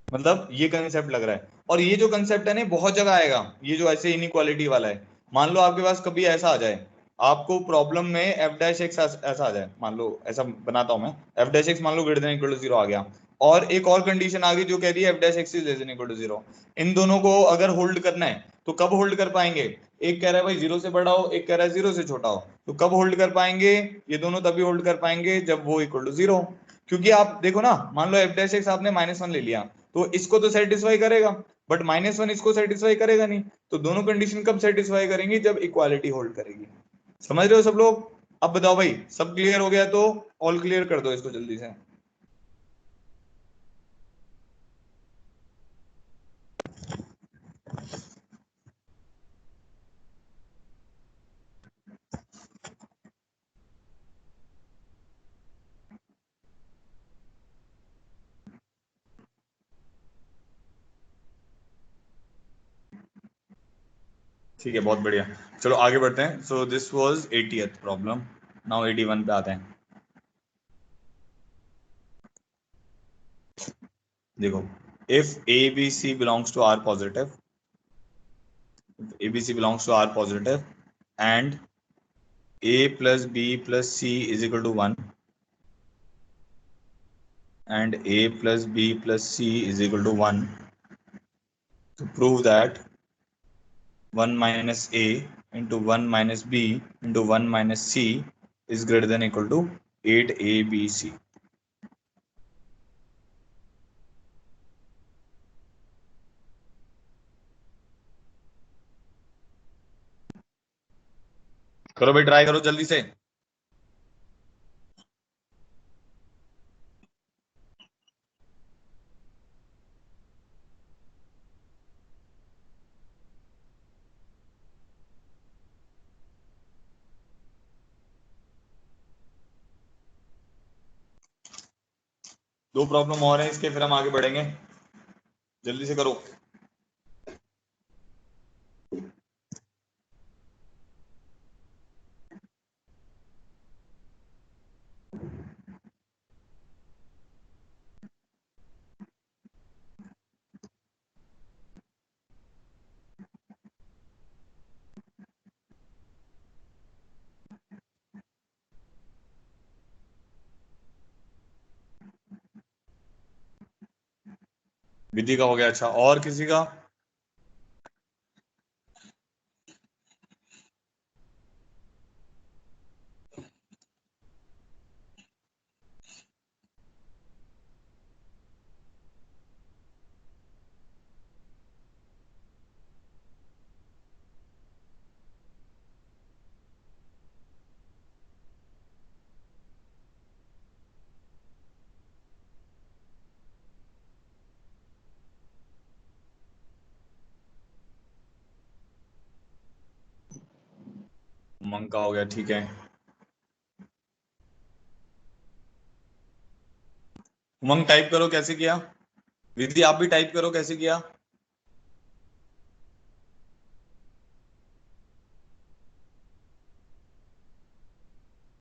Speaker 1: मतलब ये कंसेप्ट लग रहा है, और ये जो कंसेप्ट है ना बहुत जगह आएगा, ये जो ऐसे इनइक्वालिटी वाला है। मान लो आपके पास कभी ऐसा आ जाए, आपको प्रॉब्लम में एफ डैश एक्स ऐसा आ जाए, मान लो ऐसा बनाता हूं मैं, एफ डैश एक्स मान लो greater than equal to zero आ गया, और एक और कंडीशन आ गई जो कह रही है F dash X is less than equal to zero. इन दोनों को अगर होल्ड करना है तो कब होल्ड कर पाएंगे, एक कह रहा है भाई जीरो से बड़ा हो, एक कह रहा है जीरो से छोटा हो। तो कब होल्ड कर पाएंगे, ये दोनों तभी होल्ड कर पाएंगे जब वो इक्वल टू जीरो। क्योंकि आप देखो ना, मान लो एफ डैश एक्स आपने -1 ले लिया तो इसको तो सेटिस्फाई करेगा, बट -1 इसको सेटिस्फाई करेगा नहीं। तो दोनों कंडीशन कब सेटिस्फाई करेंगी, जब इक्वालिटी होल्ड करेगी। समझ रहे हो सब लोग। अब बताओ भाई, सब क्लियर हो गया तो ऑल क्लियर कर दो इसको जल्दी से। ठीक है, बहुत बढ़िया। चलो आगे बढ़ते हैं। So this was 80th problem. Now 81 पे आते हैं। देखो, if A B C belongs to R positive, ABC belongs to R positive, and A plus B plus C is equal to 1, and A plus B plus C is equal to 1, to prove that 1 minus A into 1 minus B into 1 minus C is greater than equal to 8ABC। करो भाई, try करो जल्दी से। दो problem और हैं इसके, फिर हम आगे बढ़ेंगे। जल्दी से करो। विधि का हो गया, अच्छा और किसी का। उमंग का हो गया, ठीक है। उमंग टाइप करो कैसे किया, विधि आप भी टाइप करो कैसे किया।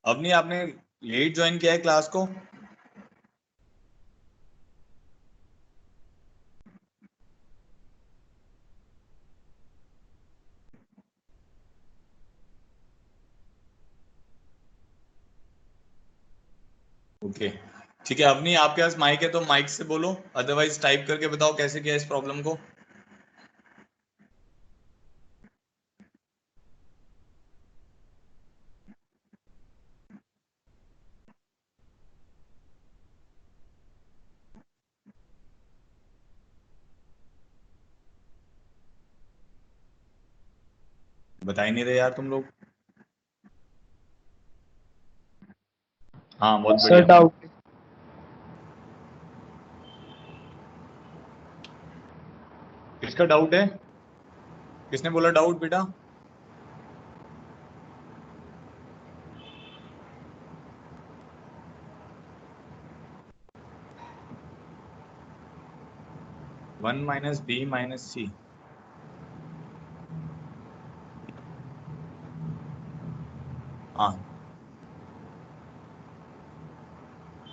Speaker 1: अवनी आपने लेट ज्वाइन किया है क्लास को? ओके ठीक है अवनी, आपके पास माइक है तो माइक से बोलो, अदरवाइज टाइप करके बताओ कैसे किया इस प्रॉब्लम को। बता ही नहीं रहे यार तुम लोग। हाँ बहुत
Speaker 5: सर
Speaker 1: बढ़िया।
Speaker 5: डाउट।
Speaker 1: किसका डाउट है, किसने बोला डाउट बेटा? वन माइनस बी माइनस सी, हाँ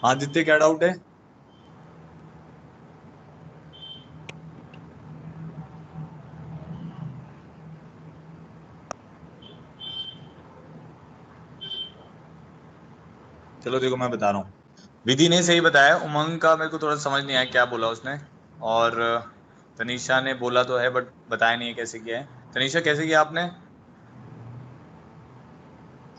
Speaker 1: हाँ आदित्य क्या डाउट है? चलो देखो मैं बता रहा हूँ, विधि ने सही बताया, उमंग का मेरे को थोड़ा समझ नहीं आया क्या बोला उसने, और तनीषा ने बोला तो है बट बताया नहीं है कैसे किया है। तनीषा कैसे किया आपने?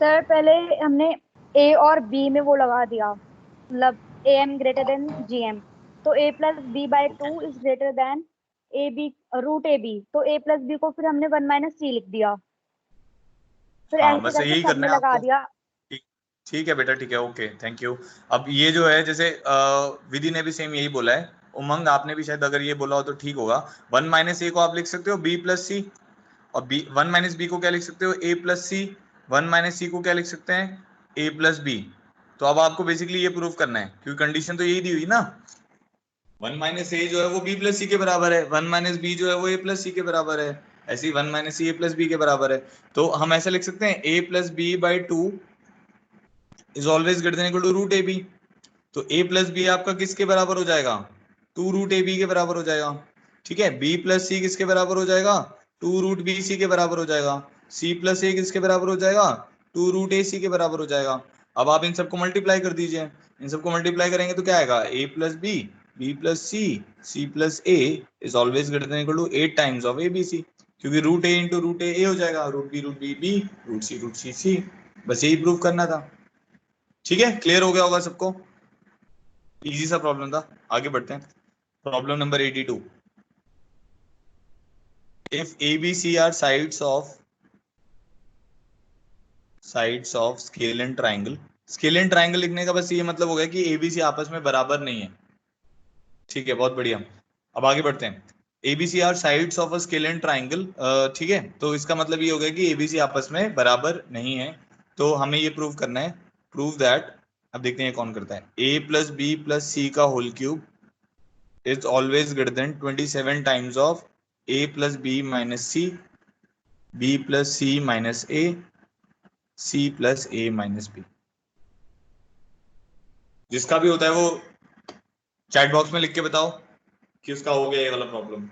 Speaker 4: सर पहले हमने ए और बी में वो लगा दिया, मतलब A M greater than G M, तो A plus B by
Speaker 1: okay
Speaker 4: two is greater than A B root A B, तो ए प्लस बी को फिर हमने वन माइनस सी लिख दिया, फिर
Speaker 1: हाँ
Speaker 4: ऐसे
Speaker 1: बस
Speaker 4: करके
Speaker 1: यही
Speaker 4: सब
Speaker 1: करना
Speaker 4: में
Speaker 1: है
Speaker 4: लगा
Speaker 1: आपको।
Speaker 4: दिया।
Speaker 1: ठीक, ठीक है बेटा, ठीक है, ओके थैंक यू। अब ये जो है जैसे विधि ने भी सेम यही बोला है, उमंग आपने भी शायद अगर ये बोला हो तो ठीक होगा। वन माइनस ए को आप लिख सकते हो बी प्लस सी, और बी वन माइनस बी को क्या लिख सकते हो ए प्लस सी, वन माइनस सी को क्या लिख सकते हैं ए प्लस बी। तो अब आपको बेसिकली ये प्रूव करना है क्योंकि कंडीशन तो यही दी हुई ना, वन माइनस ए जो है वो बी प्लस सी के बराबर है, वन माइनस बी जो है वो ए प्लस सी के बराबर है, ऐसे ही one minus C A plus B के बराबर है। तो हम ऐसा लिख सकते हैं A plus B by two is always greater than equal to root A B. तो ए प्लस बी आपका किसके बराबर हो जाएगा, टू रूट ए बी के बराबर हो जाएगा। ठीक है, बी प्लस सी किसके बराबर हो जाएगा, टू रूट बी सी के बराबर हो जाएगा। सी प्लस ए किसके बराबर हो जाएगा, टू रूट ए सी के बराबर हो जाएगा। अब आप इन सबको मल्टीप्लाई कर दीजिए, इन सबको मल्टीप्लाई करेंगे तो क्या आएगा, A plus B plus C plus A is always greater than equal to 8 times of A B C, क्योंकि root A into root A हो जाएगा, root B B, root C C. बस यही प्रूव करना था। ठीक है, क्लियर हो गया होगा सबको, इजी सा प्रॉब्लम था। आगे बढ़ते हैं, problem number 82। If A B C are sides of scalene triangle, scalene triangle लिखने का बस ये मतलब हो गया कि ए बी सी आपस में बराबर नहीं है। ठीक है, बहुत बढ़िया। अब आगे बढ़ते हैं, A B C are sides of a scalene triangle. ठीक है, तो इसका मतलब ये हो गया कि ए बी सी आपस में बराबर नहीं है, तो हमें ये प्रूव करना है, प्रूव दैट। अब देखते हैं कौन करता है, A plus B plus C का whole cube is always greater than 27 times of a plus b minus c, b plus c minus a, c plus a minus b। जिसका भी होता है वो चैट बॉक्स में लिख के बताओ कि उसका हो गया ये वाला प्रॉब्लम।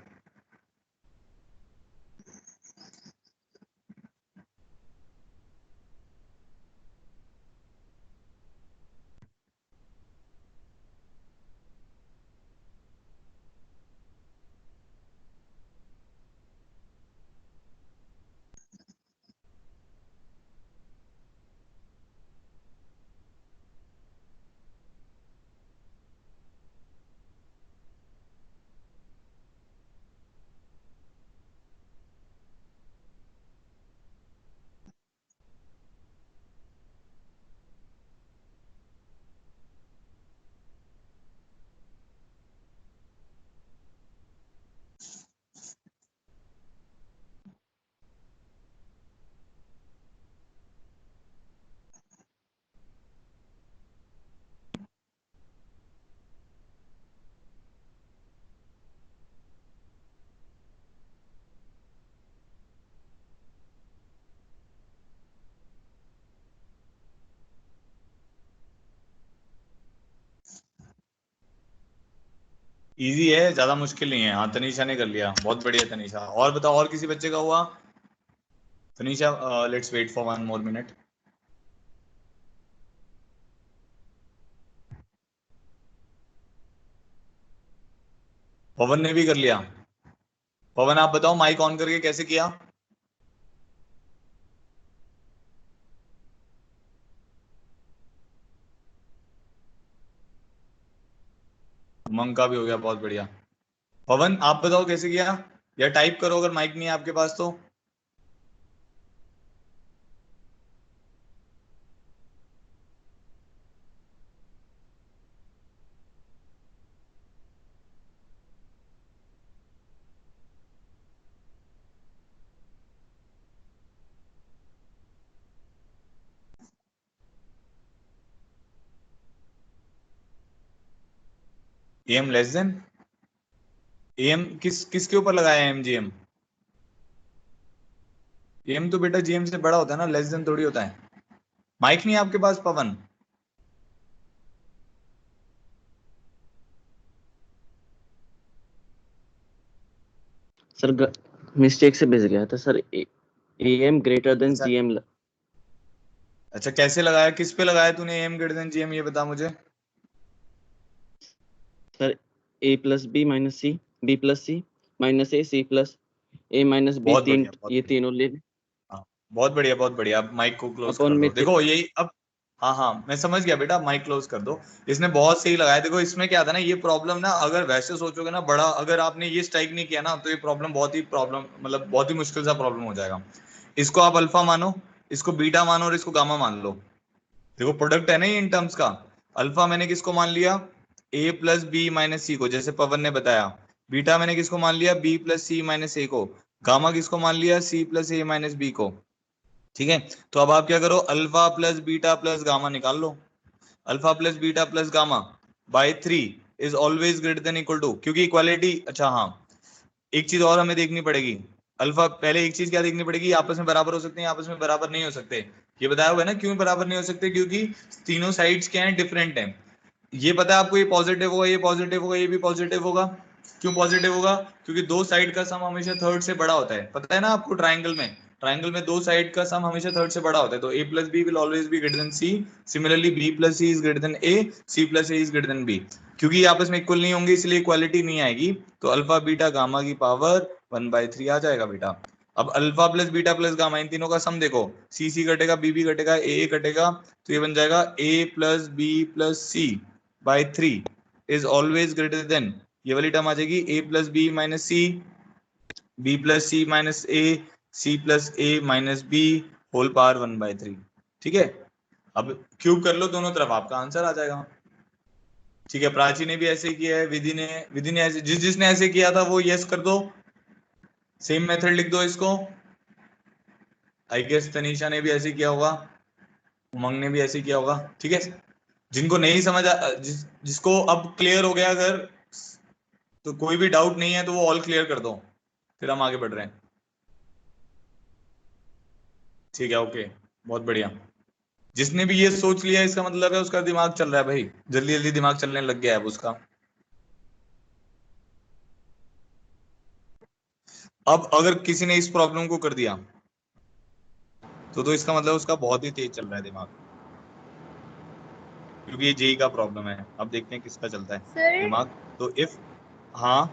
Speaker 1: इजी है, ज्यादा मुश्किल नहीं है। हाँ तनीषा ने कर लिया, बहुत बढ़िया तनीषा। और बताओ, और किसी बच्चे का हुआ? Tanisha, let's wait for 1 more minute। Pawan ने भी कर लिया। पवन आप बताओ, माइक ऑन करके कैसे किया? उमंग का भी हो गया, बहुत बढ़िया। पवन आप बताओ कैसे किया, या टाइप करो अगर माइक नहीं है आपके पास तो। एम लेस देन एम, किसके ऊपर लगाया है? M G M. एम तो बेटा जीएम से बड़ा होता है ना, लेस देन थोड़ी होता है। माइक नहीं है आपके पास पवन?
Speaker 5: सर मिस्टेक से भेज गया था सर, AM ग्रेटर देन
Speaker 1: अच्छा,
Speaker 5: GM।
Speaker 1: अच्छा कैसे लगाया, किस पे लगाया तूने एम ग्रेटर देन जीएम, ये बता मुझे।
Speaker 5: Sir A+B - C, B+C - A, C+A - B,
Speaker 1: बहुत
Speaker 5: तीन
Speaker 1: बढ़िया, बहुत
Speaker 5: ये
Speaker 1: बढ़िया।
Speaker 5: तीनों ले।
Speaker 1: हाँ बहुत बढ़िया, बहुत बढ़िया। अब माइक को क्लोज
Speaker 5: अपॉन
Speaker 1: कर
Speaker 5: में
Speaker 1: दो, देखो यही अब। हाँ हाँ मैं समझ गया बेटा, माइक क्लोज कर दो। इसने बहुत सही लगाया। देखो इसमें क्या था ना, ये प्रॉब्लम ना अगर वैसे सोचोगे ना बड़ा, अगर आपने ये स्ट्राइक नहीं किया ना तो ये प्रॉब्लम बहुत ही प्रॉब्लम, मतलब बहुत ही मुश्किल सा प्रॉब्लम हो जाएगा। इसको आप अल्फा मानो, इसको बीटा मानो और इसको गामा मान लो। देखो प्रोडक्ट है ना ये इन टर्म्स का। अल्फा मैंने किसको मान लिया? ए प्लस बी माइनस सी को, जैसे पवन ने बताया। बीटा मैंने किसको मान लिया? B plus C minus A को। गामा किसको मान लिया? C plus A minus B को। ठीक है, तो अब आप क्या करो, alpha plus beta plus gamma निकाल लो। Alpha plus beta plus gamma by 3 is always greater than equal to, क्योंकि इक्वालिटी। अच्छा हाँ, एक चीज और हमें देखनी पड़ेगी। अल्फा पहले एक चीज क्या देखनी पड़ेगी, आपस में बराबर हो सकते हैं, आपस में बराबर नहीं हो सकते। ये बताया हुआ है ना क्यों बराबर नहीं हो सकते, क्योंकि तीनों साइड्स क्या हैं, डिफरेंट हैं। ये पता है आपको, ये पॉजिटिव होगा, ये पॉजिटिव होगा, ये भी पॉजिटिव होगा। क्यों पॉजिटिव होगा? क्योंकि दो साइड का सम हमेशा थर्ड से बड़ा होता है, पता है ना आपको। ट्राइंगल में दो साइड का सम हमेशा थर्ड से बड़ा होता है, तो a plus B will always be greater than c। Similarly b plus C is greater than a, c plus a is greater than b। क्योंकि ये आपस में इक्वल नहीं होंगे इसलिए इक्वालिटी नहीं आएगी। तो अल्फा बीटा गामा की पावर 1/3 आ जाएगा बेटा। अब alpha plus beta plus gamma इन तीनों का सम देखो, सी सी कटेगा, बी बी कटेगा, ए कटेगा, तो ये बन जाएगा a plus B plus C by 3 is always greater than, ये वाली टर्म आ जाएगी a plus B minus C, B plus C minus A, C plus A minus B whole power 1/3। ठीक है, अब क्यूब कर लो दोनों तरफ, आपका आंसर आ जाएगा। ठीक है, प्राची ने भी ऐसे किया है, विधि ने ऐसे, जिसने ऐसे किया था वो यस कर दो, सेम मेथड लिख दो इसको। आई गेस तनीषा ने भी ऐसे किया होगा, उमंग ने भी ऐसे किया होगा। ठीक है, जिनको नहीं समझ जिसको अब क्लियर हो गया, अगर तो कोई भी डाउट नहीं है तो वो ऑल क्लियर कर दो, फिर हम आगे बढ़ रहे हैं। ठीक है, ओके, बहुत बढ़िया। जिसने भी ये सोच लिया इसका मतलब है उसका दिमाग चल रहा है भाई, जल्दी जल्दी दिमाग चलने लग गया है अब उसका। अब अगर किसी ने इस प्रॉब्लम को कर दिया तो इसका मतलब उसका बहुत ही तेज चल रहा है दिमाग, क्योंकि ये जेई का प्रॉब्लम है। अब देखते हैं किसका चलता है
Speaker 3: सर
Speaker 1: दिमाग। तो इफ, हाँ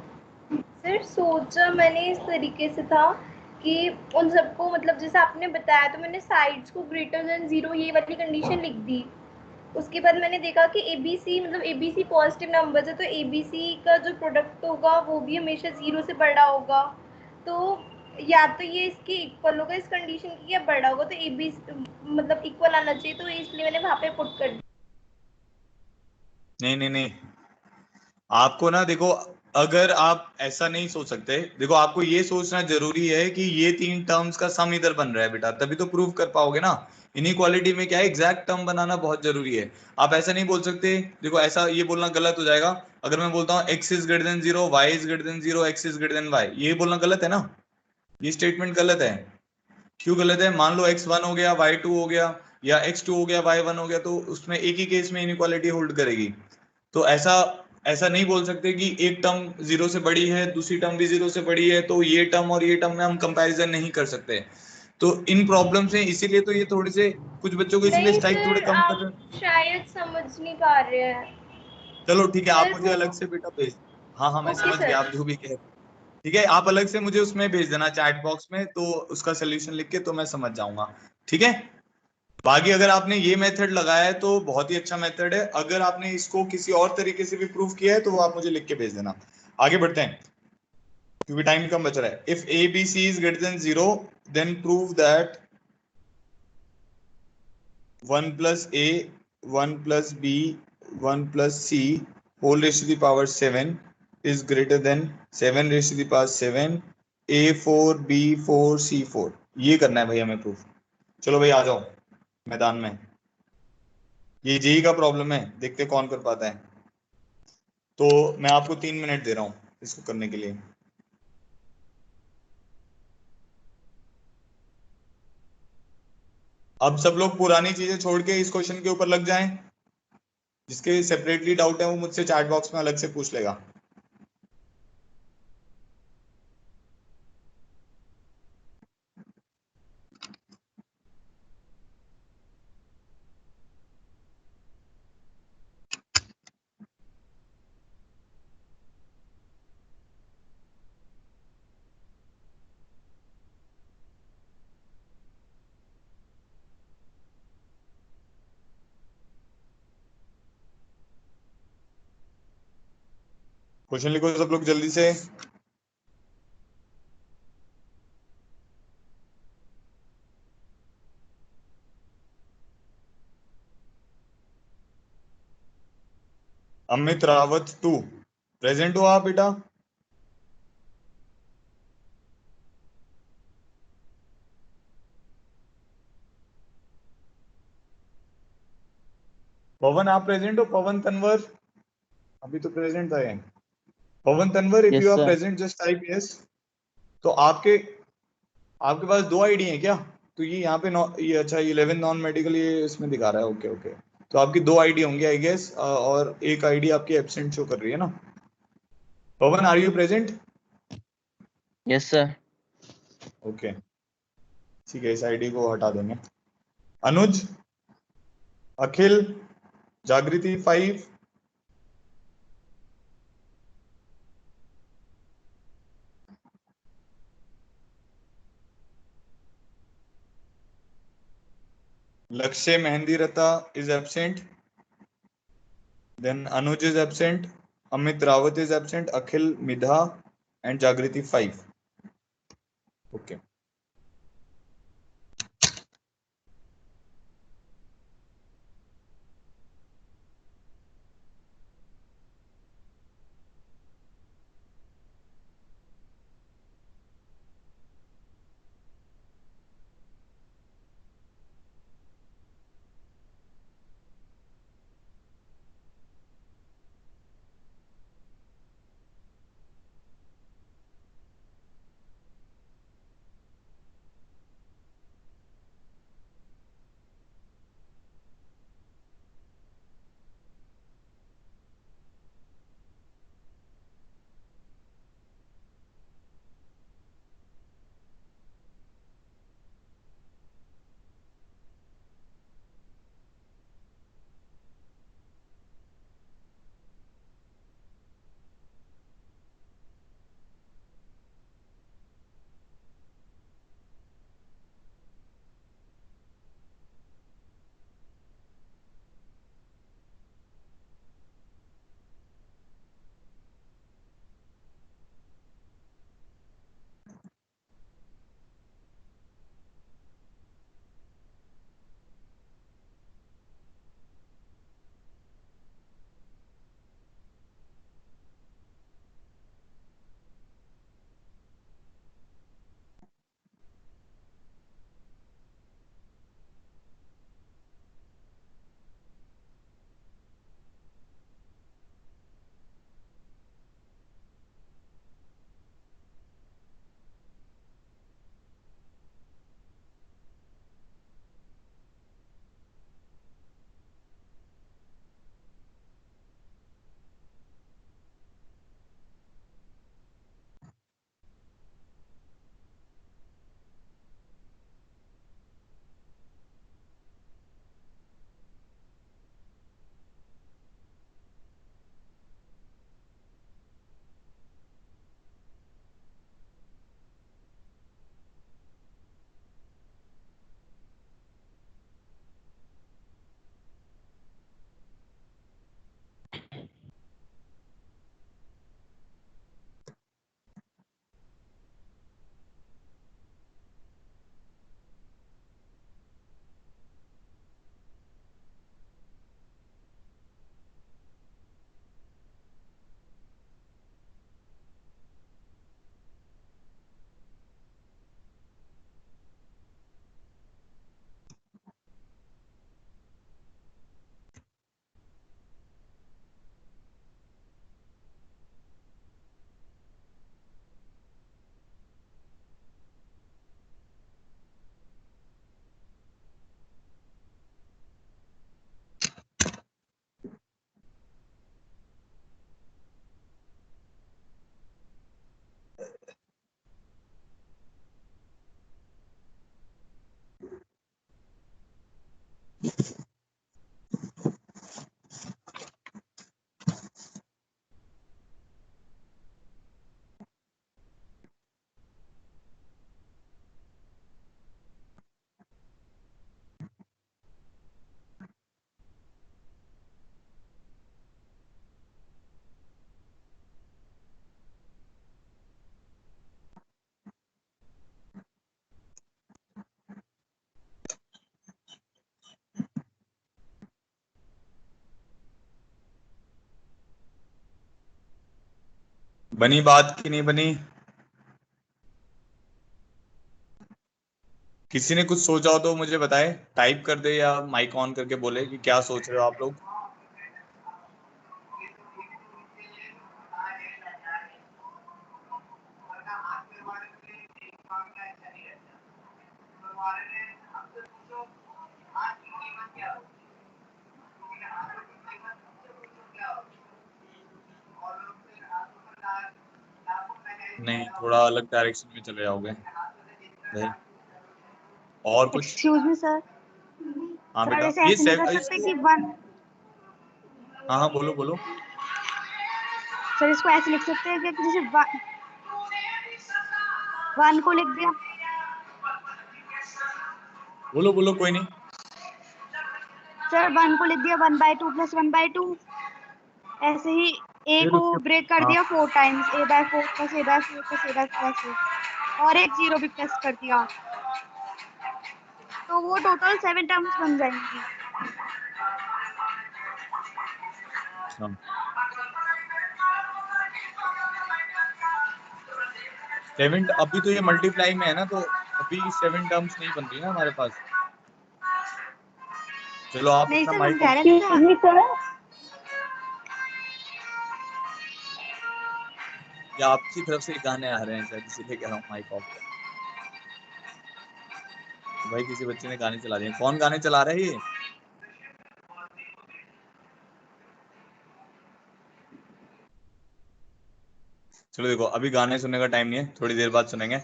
Speaker 3: सर सोचा मैंने इस तरीके से था कि उन सबको, मतलब जैसे आपने बताया तो मैंने साइड्स को ग्रेटर देन 0 ये वाली कंडीशन लिख दी। उसके बाद मैंने देखा कि ABC, मतलब ABC पॉजिटिव नंबर है, तो ABC का जो प्रोडक्ट होगा वो भी हमेशा 0 से बड़ा होगा। तो या तो ये इसके इक्वल होगा इस कंडीशन की, या बड़ा होगा, तो ABC मतलब इक्वल आना चाहिए, तो इसलिए मैंने वहाँ पे पुट कर दिया।
Speaker 1: नहीं नहीं नहीं, आपको ना देखो, अगर आप ऐसा नहीं सोच सकते, देखो आपको ये सोचना जरूरी है कि ये तीन टर्म्स का सम इधर बन रहा है बेटा, तभी तो प्रूव कर पाओगे ना। इनइक्वालिटी में क्या है, एग्जैक्ट टर्म बनाना बहुत जरूरी है। आप ऐसा नहीं बोल सकते, देखो ऐसा ये बोलना गलत हो जाएगा। अगर मैं बोलता हूँ x is greater than 0, y is greater than 0, x is greater then y, ये बोलना गलत है ना, ये स्टेटमेंट गलत है। क्यों गलत है? मान लो x1 हो गया, y2 हो गया, या x2 हो गया, y1 हो गया, तो उसमें एक ही केस में इनइक्वालिटी होल्ड करेगी। तो ऐसा ऐसा नहीं बोल सकते कि एक टर्म 0 से बड़ी है, दूसरी टर्म भी 0 से बड़ी है, तो ये टर्म और ये टर्म में हम कंपैरिजन नहीं कर सकते। तो इन प्रॉब्लम से इसीलिए तो ये थोड़े से कुछ बच्चों को इसलिए
Speaker 3: नहीं
Speaker 1: स्ट्राइक थोड़े
Speaker 3: सर,
Speaker 1: कम कर
Speaker 3: आप
Speaker 1: रहे हैं।
Speaker 3: शायद समझ नहीं पा रहे हैं
Speaker 1: चलो ठीक है, आप
Speaker 3: सर
Speaker 1: मुझे
Speaker 3: वो।
Speaker 1: अलग से बेटा भेज। हाँ हाँ मैं
Speaker 3: ओके
Speaker 1: समझ गया
Speaker 3: सर।
Speaker 1: आप जो भी कह रहे हैं। ठीक है, आप अलग से मुझे उसमें भेज देना चैट बॉक्स में, तो उसका सोल्यूशन लिख के तो मैं समझ जाऊंगा। ठीक है, बाकी अगर आपने ये मेथड लगाया है तो बहुत ही अच्छा मेथड है, अगर आपने इसको किसी और तरीके से भी प्रूव किया है तो वो आप मुझे लिख के भेज देना। आगे बढ़ते हैं क्योंकि टाइम कम बच रहा है। If A B C is greater than 0 then prove that 1 plus a 1 plus b 1 plus c whole raised to the power 7 is greater than 7 raised to the power 7 a4 b4 c4। ये करना है भाई हमें proof. चलो भाई आ जाओ मैदान में। ये जेई का प्रॉब्लम है, देखते कौन कर पाता है। तो मैं आपको 3 मिनट दे रहा हूँ इसको करने के लिए। अब सब लोग पुरानी चीजें छोड़ के इस क्वेश्चन के ऊपर लग जाएं। जिसके सेपरेटली डाउट है वो मुझसे चैट बॉक्स में अलग से पूछ लेगा। क्वेश्चन लिखो सब लोग जल्दी से। अमित रावत 2 प्रेजेंट हो आप बेटा? पवन आप प्रेजेंट हो? पवन तनवर अभी तो प्रेजेंट था ये। Pavan Tanwar if
Speaker 5: yes
Speaker 1: you are
Speaker 5: sir.
Speaker 1: Present just type yes. तो आपके आपके पास 2 आईडी है क्या? तो ये यहाँ पे ये अच्छा 11 नॉन मेडिकल ये इसमें दिखा रहा है। ओके ओके, तो आपकी 2 आईडी होंगी आई गेस, और एक आईडी आपकी एब्सेंट शो कर रही है ना। Pavan are you present?
Speaker 5: Yes sir.
Speaker 1: Okay ठीक है, इस आईडी को हटा देंगे। अनुज, अखिल, जागृति 5, Lakshya Mehndiratta is absent, then Anuj is absent, Amit Rawat is absent, Akhil, Midha and Jagriti 5। Okay बनी बात की नहीं बनी? किसी ने कुछ सोचा हो तो मुझे बताए, टाइप कर दे या माइक ऑन करके बोले कि क्या सोच रहे हो आप लोग। नहीं, थोड़ा अलग डायरेक्शन में चले जाओगे भाई। और कुछ?
Speaker 4: एक्सक्यूज मी सर,
Speaker 1: हाँ
Speaker 4: सर
Speaker 1: बेटा,
Speaker 4: ऐसे
Speaker 1: ये
Speaker 4: ऐसे नहीं कर सकते कि वन,
Speaker 1: हाँ हाँ बोलो बोलो।
Speaker 4: सर इसको ऐसे लिख सकते हैं कि जैसे वन को लिख दिया,
Speaker 1: बोलो बोलो, कोई नहीं।
Speaker 4: सर वन को लिख दिया 1/2 + 1/2, ऐसे ही ए
Speaker 1: फिर
Speaker 4: को
Speaker 1: उसके
Speaker 4: ब्रेक कर
Speaker 1: हाँ
Speaker 4: दिया 4 टाइम्स, A/4 + A/4 + A/4 ऐसे, और एक जीरो भी प्लस कर दिया, तो वो टोटल 7 टर्म्स बन जाएंगी।
Speaker 1: हाँ। 7 अभी तो ये मल्टीप्लाई में है ना, तो अभी 7 टर्म्स नहीं बन रही ना हमारे पास। चलो आप
Speaker 4: नहीं
Speaker 1: अपना
Speaker 4: सर, हम
Speaker 1: माइक
Speaker 4: कह रहे थे
Speaker 1: या आपकी तरफ से गाने आ रहे हैं शायद, इसीलिए कह रहा हूँ माइक ऑफ कर। भाई किसी बच्चे ने गाने चला दिए। कौन गाने चला रहा है ये? चलो देखो, अभी गाने सुनने का टाइम नहीं है, थोड़ी देर बाद सुनेंगे।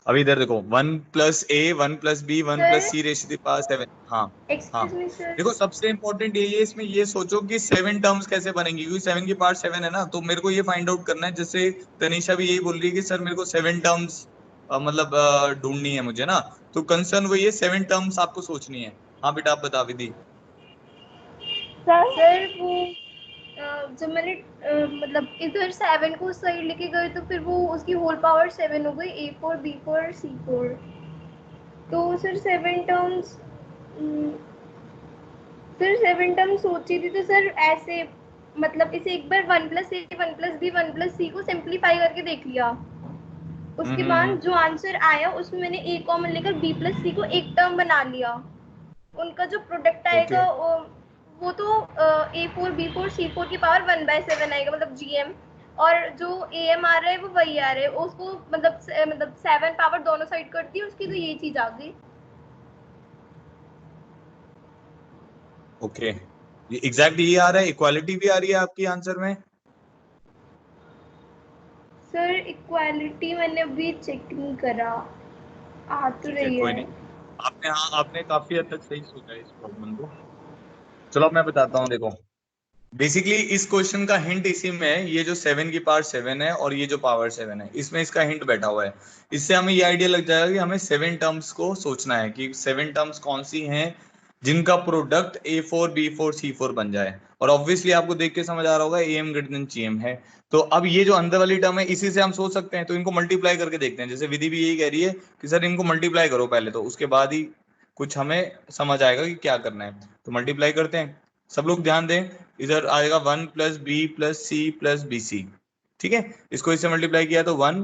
Speaker 1: अभी इधर देखो, 1 + A 1 + B 1 + C ratio the power 7। हाँ हाँ,
Speaker 3: एक्सक्यूज मी सर।
Speaker 1: देखो सबसे इंपॉर्टेंट ये इसमें ये सोचो कि 7 टर्म्स कैसे बनेंगी, क्योंकि 7 की पावर 7 है ना, तो मेरे को ये फाइंड आउट करना है। जैसे तनीषा भी यही बोल रही है कि सर मेरे को 7 टर्म्स मतलब ढूंढनी है मुझे ना, तो कंसर्न वही है, 7 टर्म्स आपको सोचनी है। हाँ बेटा आप बता विधि।
Speaker 3: सर वो जब मैंने मतलब इधर 7 को साइड लेके गए तो फिर वो उसकी होल पावर 7 हो गई, A4 B4 C4। तो सर 7 टर्म्स, सर 7 टर्म्स सोची थी तो सर ऐसे मतलब इसे एक बार 1 + A 1 + B 1 + C को सिंप्लीफाई करके देख लिया। उसके बाद जो आंसर आया उसमें मैंने A कॉमन लेकर B + C को एक टर्म बना लिया। उनका जो प्रोडक्ट
Speaker 1: ओके
Speaker 3: आएगा वो तो A4 B4 C4 की पावर 1/7 आएगा, मतलब GM। और जो AM आ रहा है वो वही आ रहा है, उसको मतलब 7 पावर दोनों साइड करती है उसकी, तो ये चीज आ गई।
Speaker 1: ओके, ये एग्जैक्ट ये आ रहा है, इक्वालिटी भी आ रही है आपकी आंसर में।
Speaker 3: सर इक्वालिटी मैंने अभी चेक नहीं करा, आ तो
Speaker 1: ठीक है,
Speaker 3: रही
Speaker 1: कोई
Speaker 3: है।
Speaker 1: नहीं। आपने, हाँ आपने काफी हद तक सही सोचा है इस प्रॉब्लम को। चलो अब मैं बताता हूँ, देखो बेसिकली इस क्वेश्चन का हिंट इसी में है, ये जो 7 की पावर 7 है और ये जो पावर 7 है, इसमें इसका हिंट बैठा हुआ है। इससे हमें ये आइडिया लग जाएगा कि हमें 7 टर्म्स को सोचना है कि 7 टर्म्स कौन सी हैं जिनका प्रोडक्ट A4 B4 C4 बन जाए। और ऑब्वियसली आपको देख के समझ आ रहा होगा AM > GM है। तो अब ये जो अंदर वाली टर्म है इसी से हम सोच सकते हैं, तो इनको मल्टीप्लाई करके देखते हैं। जैसे विधि भी यही कह रही है कि सर इनको मल्टीप्लाई करो पहले, तो उसके बाद ही कुछ हमें समझ आएगा कि क्या करना है। तो मल्टीप्लाई करते हैं, सब लोग ध्यान दें। इधर आएगा 1 + B + C + BC, ठीक है। इसको इससे मल्टीप्लाई किया तो 1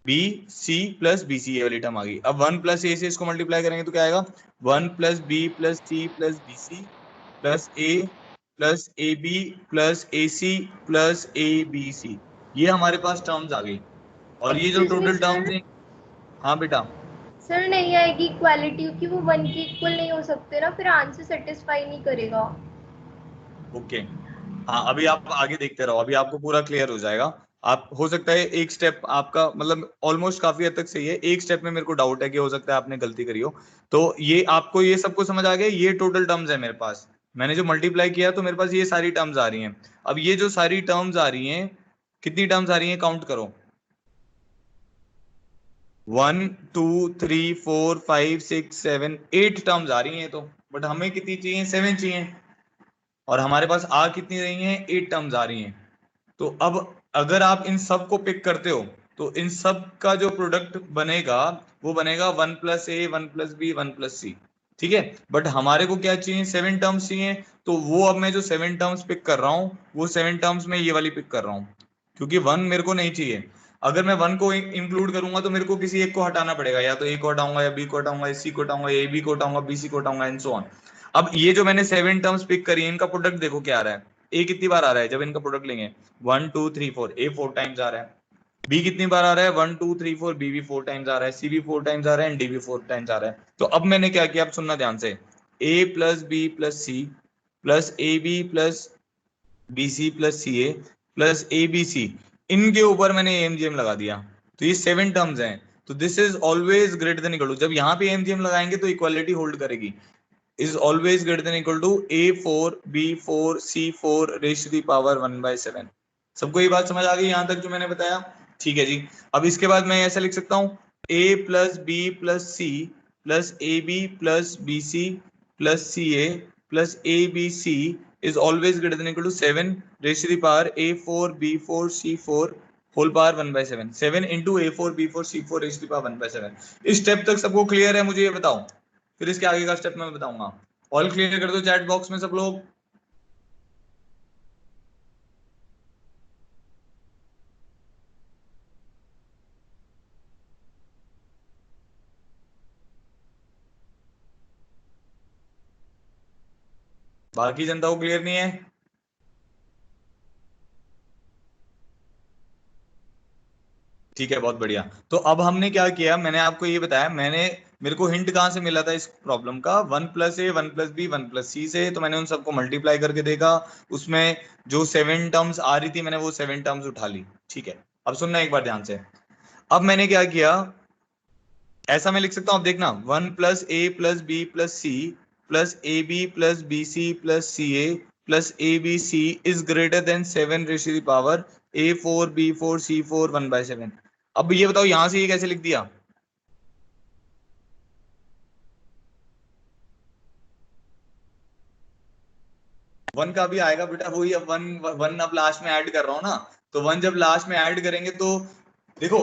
Speaker 1: BC + BC, ये वाली टर्म आ गई। अब 1 + A से इसको मल्टीप्लाई करेंगे तो क्या आएगा, 1 + B + C + BC + A + AB + AC + ABC, ये हमारे पास टर्म्स आ गई। और ये जो
Speaker 3: excuse me
Speaker 1: total terms
Speaker 3: sir,
Speaker 1: हैं, हाँ बेटा
Speaker 3: सर नहीं आएगी इक्वालिटी क्योंकि वो 1 की इक्वल नहीं हो सकते ना, फिर आंसर सेटिस्फाई नहीं करेगा।
Speaker 1: ओके। हाँ अभी आप आगे देखते रहो, अभी आपको पूरा क्लियर हो जाएगा। आप हो सकता है एक स्टेप आपका मतलब ऑलमोस्ट काफी हद तक सही है, एक स्टेप में मेरे को डाउट है कि हो सकता है आपने गलती करी हो। तो ये आपको ये सबको समझ आ गया, ये टोटल टर्म्स है मेरे पास। मैंने जो मल्टीप्लाई किया तो मेरे पास ये सारी टर्म्स आ रही हैं। अब ये जो सारी टर्म्स आ रही हैं, कितनी टर्म्स आ रही हैं काउंट करो, 1 2 3 4 5 6 7 8 टर्म्स आ रही हैं। तो बट हमें कितनी चाहिए, 7 चाहिए। और हमारे पास आ कितनी रही हैं, 8 टर्म्स आ रही हैं। तो अब अगर आप इन सब को पिक करते हो तो इन सब का जो प्रोडक्ट बनेगा वो बनेगा 1 + A 1 + B 1 + C, ठीक है। बट हमारे को क्या चाहिए, 7 टर्म्स चाहिए। तो वो अब मैं जो 7 टर्म्स पिक कर रहा हूँ वो 7 टर्म्स में ये वाली पिक कर रहा हूँ, क्योंकि 1 मेरे को नहीं चाहिए। अगर मैं 1 को इंक्लूड करूंगा तो मेरे को किसी एक को हटाना पड़ेगा, या तो ए को हटाऊंगा, या बी को हटाऊंगा, या सी को हटाऊंगा, या बी को हटाऊंगा, बी सी को हटाऊंगा, एंड सो ऑन। अब ये जो मैंने 7 टर्म्स पिक करी है, इनका प्रोडक्ट देखो क्या आ रहा है। ए कितनी बार आ रहा है जब इनका प्रोडक्ट लेंगे? 1 2 3 4, ए 4 टाइम्स आ रहा है। बी कितनी बार आ रहा है? 1 2 3 4, बी भी 4 टाइम्स आ रहा है, सी भी 4 टाइम्स आ रहा है, एंड डी भी 4 टाइम्स आ रहा है। तो अब मैंने क्या किया, अब सुनना ध्यान से, A plus B plus C plus A B plus B C plus C A plus A B C, इनके ऊपर मैंने एमजीएम लगा दिया। तो ये 7 टर्म्स हैं। तो this is always greater than equal to, जब यहाँ पे एमजीएम लगाएंगे तो इक्वालिटी होल्ड करेगी, is always greater than equal to a4 b4 c4 raise to the power 1/7। सबको ये बात समझ आ गई यहाँ तक जो मैंने बताया? ठीक है जी। अब इसके बाद मैं ऐसा लिख सकता हूँ a plus B plus C plus A B plus B C plus C A plus A B C is always greater than equal to 7 raised to the power a4 b4 c4 whole power 1/7। 7 into a4 b4 c4 raised to the power 1/7। इस step तक सबको clear है? मुझे ये बताओ, फिर इसके आगे का स्टेप मैं बताऊंगा। ऑल क्लियर कर दो चैट बॉक्स में सब लोग। बाकी जनता को क्लियर नहीं है? ठीक है, बहुत बढ़िया। तो अब हमने क्या किया, मैंने आपको ये बताया, मेरे को हिंट कहाँ से मिला था इस प्रॉब्लम का? 1 plus A 1 plus B 1 plus सी से। तो मैंने उन सबको मल्टीप्लाई करके देखा, उसमें जो 7 टर्म्स आ रही थी मैंने वो 7 टर्म्स उठा ली। ठीक है, अब सुनना एक बार ध्यान से। अब मैंने क्या किया, ऐसा मैं लिख सकता हूँ, अब देखना, 1 plus A plus B plus C plus A B plus B C plus C A plus A B C is greater than 7 raise to the power a4 b4 c4 1/7। अब ये बताओ यहां से ये कैसे लिख दिया? वन का भी आएगा बेटा, वही अब वन अब लास्ट में ऐड कर रहा हूं ना, तो 1 जब लास्ट में ऐड करेंगे तो देखो,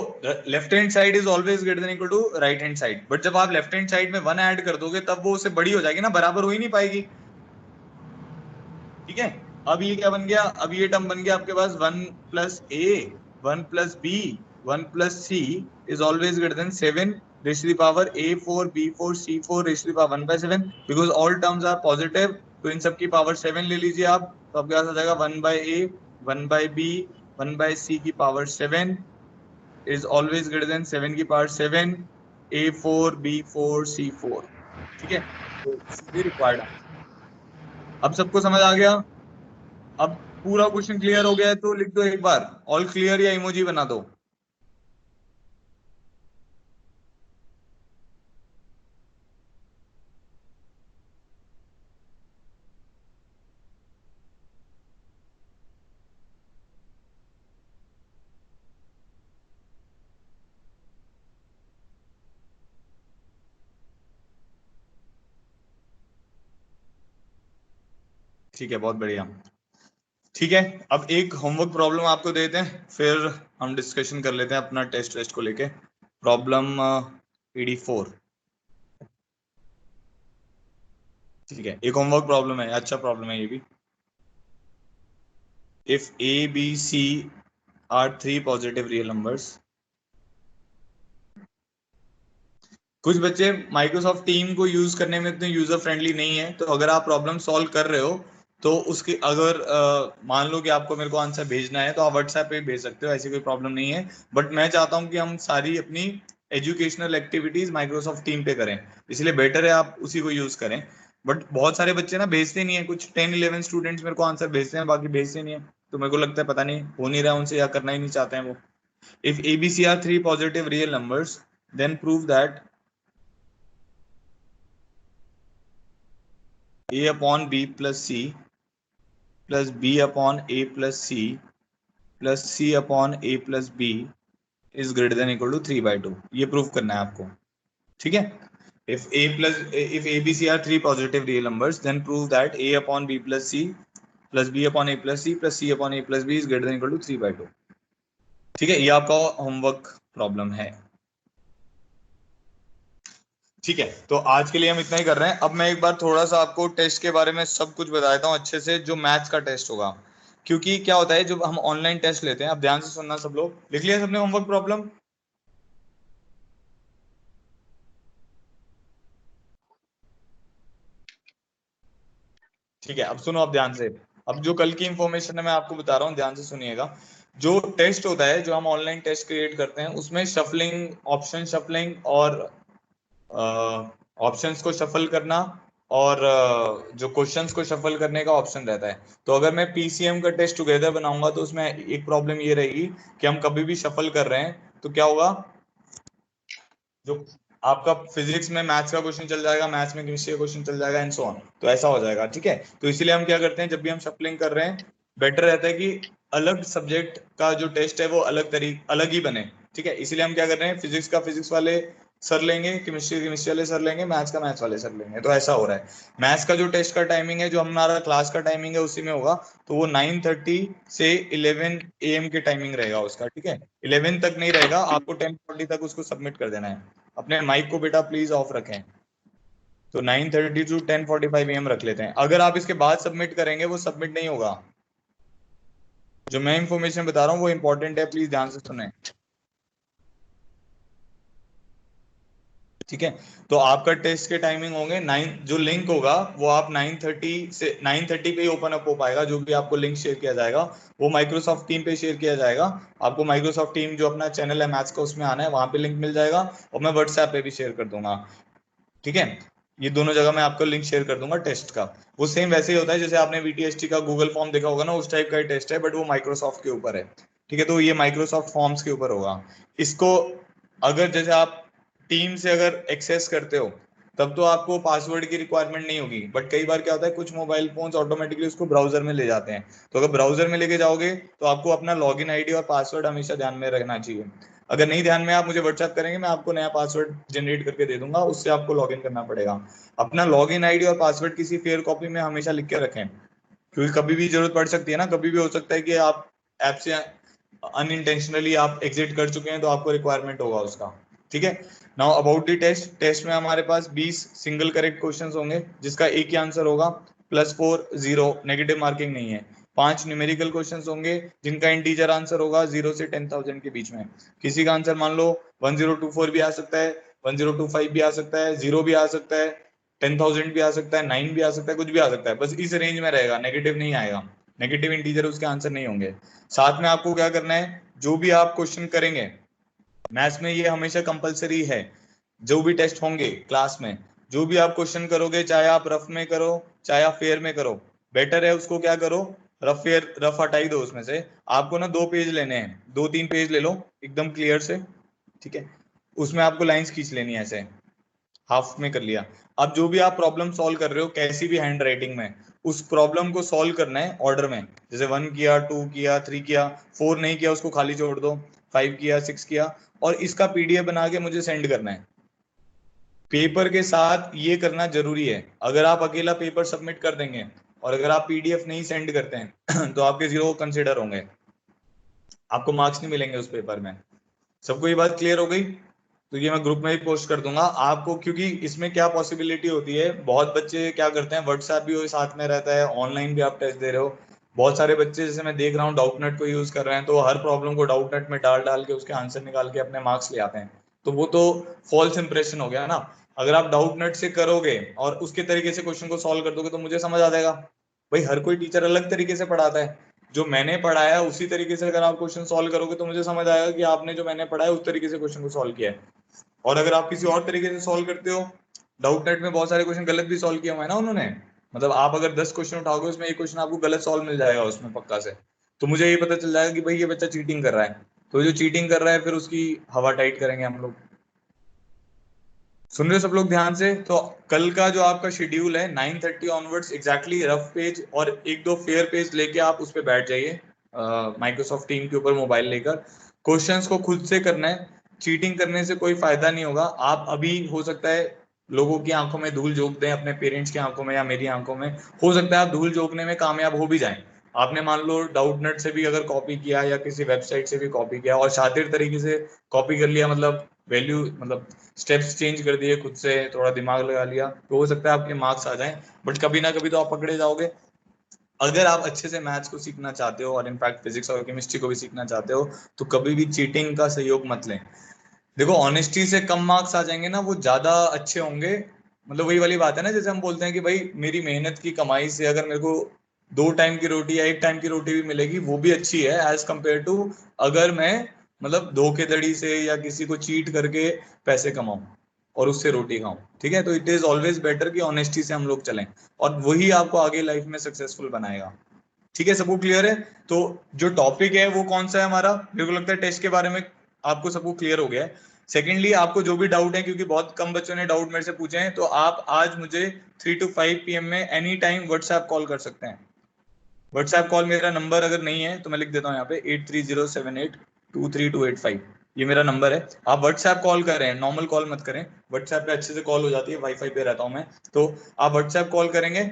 Speaker 1: left hand side is always greater than equal to right hand side, but जब आप लेफ्ट हैंड साइड में 1 ऐड कर दोगे तब वो उससे बड़ी हो जाएगी ना, बराबर हो ही नहीं पाएगी। ठीक है, अब ये क्या बन गया, अब ये टर्म बन गया आपके पास 1 plus A 1 plus B 1 plus C is always greater than 7 raised to the power a4 b4 c4 raised to the power 1/7 because all terms are positive। तो इन सब की पावर 7 ले लीजिए आप, तो आपके पास आ जाएगा 1/a 1/b 1/c की power 7 is always greater than 7 की पावर 7 a4 b4 c4। ठीक है, तो ये रिक्वायर्ड। अब सबको समझ आ गया? अब पूरा क्वेश्चन क्लियर हो गया है तो लिख दो एक बार ऑल क्लियर या इमोजी बना दो। ठीक है, बहुत बढ़िया। ठीक है, अब एक होमवर्क प्रॉब्लम आपको देते हैं, फिर हम डिस्कशन कर लेते हैं अपना टेस्ट को लेके। प्रॉब्लम 84। ठीक है, एक होमवर्क प्रॉब्लम है, अच्छा प्रॉब्लम है ये भी। If A B C are 3 positive real numbers. कुछ बच्चे माइक्रोसॉफ्ट टीम को यूज करने में इतने यूजर फ्रेंडली नहीं है, तो अगर आप प्रॉब्लम सॉल्व कर रहे हो तो उसके अगर मान लो कि आपको मेरे को आंसर भेजना है तो आप व्हाट्सएप पे भेज सकते हो, ऐसी कोई प्रॉब्लम नहीं है। बट मैं चाहता हूं कि हम सारी अपनी एजुकेशनल एक्टिविटीज माइक्रोसॉफ्ट टीम पे करें, इसलिए बेटर है आप उसी को यूज करें। बट बहुत सारे बच्चे ना भेजते नहीं है, कुछ 10-11 स्टूडेंट्स मेरे को आंसर भेजते हैं, बाकी भेजते नहीं है, तो मेरे को लगता है पता नहीं हो नहीं रहा उनसे या करना ही नहीं चाहते हैं वो। If ABC are 3 positive real numbers, then prove that A upon B plus C plus B upon A plus C plus C upon A plus B is greater than equal to 3/2। ये proof करना है आपको। ठीक है, if ABC are 3 positive real numbers, then prove that A upon B plus C plus B upon A plus C plus C upon A plus B is greater than equal to 3/2। ठीक है, ये आपका homework problem है। ठीक है, तो आज के लिए हम इतना ही कर रहे हैं। अब मैं एक बार थोड़ा सा आपको टेस्ट के बारे में सब कुछ बताता हूँ अच्छे से, जो मैथ्स का टेस्ट होगा। क्योंकि क्या होता है जब हम ऑनलाइन टेस्ट लेते हैं, अब ध्यान से सुनना सब लोग, लिख लिया सबने होमवर्क प्रॉब्लम? ठीक है, अब सुनो, अब ध्यान से, अब जो कल की इंफॉर्मेशन है मैं आपको बता रहा हूँ, ध्यान से सुनिएगा। जो टेस्ट होता है, जो हम ऑनलाइन टेस्ट क्रिएट करते हैं, उसमें शफलिंग, ऑप्शन शफलिंग और ऑप्शंस को शफल करना और जो क्वेश्चंस को शफल करने का ऑप्शन रहता है। तो अगर मैं पीसीएम का टेस्ट टुगेदर बनाऊंगा तो उसमें एक प्रॉब्लम ये रहेगी कि हम कभी भी शफल कर रहे हैं तो क्या होगा, जो आपका फिजिक्स में मैथ्स का क्वेश्चन चल जाएगा, मैथ्स में केमिस्ट्री का क्वेश्चन चल जाएगा एंड सो ऑन, तो ऐसा हो जाएगा। ठीक है, तो इसीलिए हम क्या करते हैं, जब भी हम शफलिंग कर रहे हैं, बेटर रहता है कि अलग सब्जेक्ट का जो टेस्ट है वो अलग ही बने। ठीक है, इसीलिए हम क्या कर रहे हैं, फिजिक्स का फिजिक्स वाले सर लेंगे, केमिस्ट्री वाले सर लेंगे, मैथ्स का मैथ्स वाले सर लेंगे, तो ऐसा हो रहा है। मैथ्स का जो टेस्ट का टाइमिंग है, जो हमारा क्लास का टाइमिंग है, उसी में होगा, तो वो 9:30 से 11 AM के टाइमिंग रहेगा उसका। ठीक है, 11 तक नहीं रहेगा, आपको 10:40 तक उसको सबमिट कर देना है। अपने माइक को बेटा प्लीज ऑफ रखें। तो 9:30 टू 10:45 AM रख लेते हैं। अगर आप इसके बाद सबमिट करेंगे वो सबमिट नहीं होगा। जो मैं इंफॉर्मेशन बता रहा हूँ वो इंपॉर्टेंट है, प्लीज ध्यान से सुने। ठीक है, तो आपका टेस्ट के टाइमिंग होंगे 9, जो लिंक होगा वो आप 9:30 पे ही ओपन अप हो पाएगा। जो भी आपको लिंक शेयर किया जाएगा वो माइक्रोसॉफ्ट टीम पे शेयर किया जाएगा। आपको माइक्रोसॉफ्ट टीम जो अपना चैनल है मैथ्स का, उसमें आना है, वहां पे लिंक मिल जाएगा, और मैं व्हाट्सएप पे भी शेयर कर दूंगा। ठीक है, ये दोनों जगह मैं आपको लिंक शेयर कर दूंगा टेस्ट का। वो सेम वैसे ही होता है जैसे आपने VTST का गूगल फॉर्म देखा होगा ना, उस टाइप का ही टेस्ट है, बट वो माइक्रोसॉफ्ट के ऊपर है। ठीक है, तो ये माइक्रोसॉफ्ट फॉर्म्स के ऊपर होगा। इसको अगर जैसे आप टीम से अगर एक्सेस करते हो तब तो आपको पासवर्ड की रिक्वायरमेंट नहीं होगी, बट कई बार क्या होता है, कुछ मोबाइल फोन्स ऑटोमेटिकली उसको ब्राउजर में ले जाते हैं। तो अगर ब्राउजर में लेके जाओगे तो आपको अपना लॉगिन आईडी और पासवर्ड हमेशा ध्यान में रखना चाहिए। अगर नहीं ध्यान में, आप मुझे व्हाट्सएप करेंगे, मैं आपको नया पासवर्ड जनरेट करके दे दूंगा, उससे आपको लॉगिन करना पड़ेगा। अपना लॉगिन आईडी और पासवर्ड किसी फेयर कॉपी में हमेशा लिख के रखें, क्योंकि कभी भी जरूरत पड़ सकती है ना, कभी भी हो सकता है कि आप ऐप से अनइंटेंशनली आप एग्जिट कर चुके हैं, तो आपको रिक्वायरमेंट होगा उसका। ठीक है, now about the test. Test में हमारे पास 20 सिंगल करेक्ट क्वेश्चंस होंगे, जिसका एक ही आंसर होगा, +4 0, नेगेटिव मार्किंग नहीं है। 5 न्यूमेरिकल क्वेश्चंस होंगे जिनका इंटीजर आंसर होगा 0 से 10,000 के बीच में। किसी का आंसर मान लो 1024 भी आ सकता है, 1025 भी आ सकता है, 0 भी आ सकता है, 10,000 भी आ सकता है, 9 भी आ सकता है, कुछ भी आ सकता है, बस इस रेंज में रहेगा, नेगेटिव नहीं आएगा, नेगेटिव इंटीजर उसके आंसर नहीं होंगे। साथ में आपको क्या करना है, जो भी आप क्वेश्चन करेंगे मैथ्स में, ये हमेशा कंपलसरी है, जो भी टेस्ट होंगे क्लास में, जो भी आप क्वेश्चन करोगे, चाहे आप रफ में करो चाहे आप फेयर में करो, बेटर है उसको क्या करो, रफ फेयर, रफ हटाई दो उसमें से। आपको ना 2 पेज लेने हैं, 2-3 पेज ले लो एकदम क्लियर से। ठीक है, उसमें आपको लाइंस खींच लेनी है ऐसे, हाफ में कर लिया। अब जो भी आप प्रॉब्लम सॉल्व कर रहे हो कैसी भी हैंड राइटिंग में, उस प्रॉब्लम को सॉल्व करना है ऑर्डर में, जैसे 1 किया, 2 किया, 3 किया, 4 नहीं किया उसको खाली छोड़ दो, 5 किया, 6 किया, और इसका PDF बना के मुझे सेंड करना है। पेपर के साथ ये करना जरूरी है। अगर आप अकेला पेपर सबमिट कर देंगे और अगर आप PDF नहीं सेंड करते हैं तो आपके 0 कंसिडर होंगे, आपको मार्क्स नहीं मिलेंगे उस पेपर में। सबको ये बात क्लियर हो गई? तो ये मैं ग्रुप में ही पोस्ट कर दूंगा आपको, क्योंकि इसमें क्या पॉसिबिलिटी होती है, बहुत बच्चे क्या करते हैं, व्हाट्सएप भी साथ में रहता है, ऑनलाइन भी आप टेस्ट दे रहे हो, बहुत सारे बच्चे जैसे मैं देख रहा हूँ डाउटनेट को यूज कर रहे हैं, तो हर प्रॉब्लम को डाउटनेट में डाल डाल के उसके आंसर निकाल के अपने मार्क्स ले आते हैं, तो वो तो फॉल्स इंप्रेशन हो गया ना। अगर आप डाउटनेट से करोगे और उसके तरीके से क्वेश्चन को सॉल्व कर दोगे तो मुझे समझ आ जाएगा। भाई हर कोई टीचर अलग तरीके से पढ़ाता है, जो मैंने पढ़ाया उसी तरीके से अगर आप क्वेश्चन सॉल्व करोगे तो मुझे समझ आएगा कि आपने जो मैंने पढ़ाया उस तरीके से क्वेश्चन को सॉल्व किया है। और अगर आप किसी और तरीके से सॉल्व करते हो, डाउटनेट में बहुत सारे क्वेश्चन गलत भी सॉल्व किया हुआ है ना उन्होंने, मतलब आप अगर 10 क्वेश्चन उठाओगे उसमें एक क्वेश्चन आपको गलत सॉल्व मिल जाएगा उसमें पक्का से, तो मुझे ये पता चल जाएगा कि भाई ये बच्चा चीटिंग कर रहा है, तो जो चीटिंग कर रहा है फिर उसकी हवा टाइट करेंगे हम लोग। सुन रहे हो सब लोग ध्यान से? तो कल का जो आपका शेड्यूल है 9:30 ऑनवर्ड्स एग्जैक्टली रफ पेज और 1-2 फेयर पेज लेके आप उस पर बैठ जाइए माइक्रोसॉफ्ट टीम के ऊपर मोबाइल लेकर। क्वेश्चंस को खुद से करना है, चीटिंग करने से कोई फायदा नहीं होगा। आप अभी हो सकता है लोगों की आंखों में धूल झोंक दें, अपने पेरेंट्स की आंखों में या मेरी आंखों में, हो सकता है आप धूल झोंकने में कामयाब हो भी जाएं। आपने मान लो डाउटनेट से भी अगर कॉपी किया या किसी वेबसाइट से भी कॉपी किया और शातिर तरीके से कॉपी कर लिया, मतलब वैल्यू मतलब स्टेप्स चेंज कर दिए, खुद से थोड़ा दिमाग लगा लिया, तो हो सकता है आपके मार्क्स आ जाएं, बट कभी ना कभी तो आप पकड़े जाओगे। अगर आप अच्छे से मैथ्स को सीखना चाहते हो और इनफैक्ट फिजिक्स और केमिस्ट्री को भी सीखना चाहते हो तो कभी भी चीटिंग का सहयोग मत लें। देखो ऑनेस्टी से कम मार्क्स आ जाएंगे ना, वो ज्यादा अच्छे होंगे। मतलब वही वाली बात है ना, जैसे हम बोलते हैं कि भाई मेरी मेहनत की कमाई से अगर मेरे को 2 टाइम की रोटी या 1 टाइम की रोटी भी मिलेगी वो भी अच्छी है एज कम्पेयर टू अगर मैं मतलब धोखेधड़ी से या किसी को चीट करके पैसे कमाऊं और उससे रोटी खाऊं। ठीक है, तो इट इज ऑलवेज बेटर कि ऑनेस्टी से हम लोग चलें और वही आपको आगे लाइफ में सक्सेसफुल बनाएगा। ठीक है, सबको क्लियर है? तो जो टॉपिक है वो कौन सा है हमारा, मेरे को लगता है टेस्ट के बारे में आपको सबको क्लियर हो गया है। सेकेंडली आपको जो भी डाउट है, क्योंकि बहुत कम बच्चों ने डाउट मेरे से पूछे हैं, तो आप आज मुझे 3 to 5 PM में एनी टाइम व्हाट्सएप कॉल कर सकते हैं। व्हाट्सएप कॉल मेरा नंबर अगर नहीं है तो मैं लिख देता हूँ यहाँ पे 8307823285, ये मेरा नंबर है। आप व्हाट्सएप कॉल करें, नॉर्मल कॉल मत करें, व्हाट्सएप पे अच्छे से कॉल हो जाती है, वाईफाई पे रहता हूँ मैं, तो आप व्हाट्सएप कॉल करेंगे।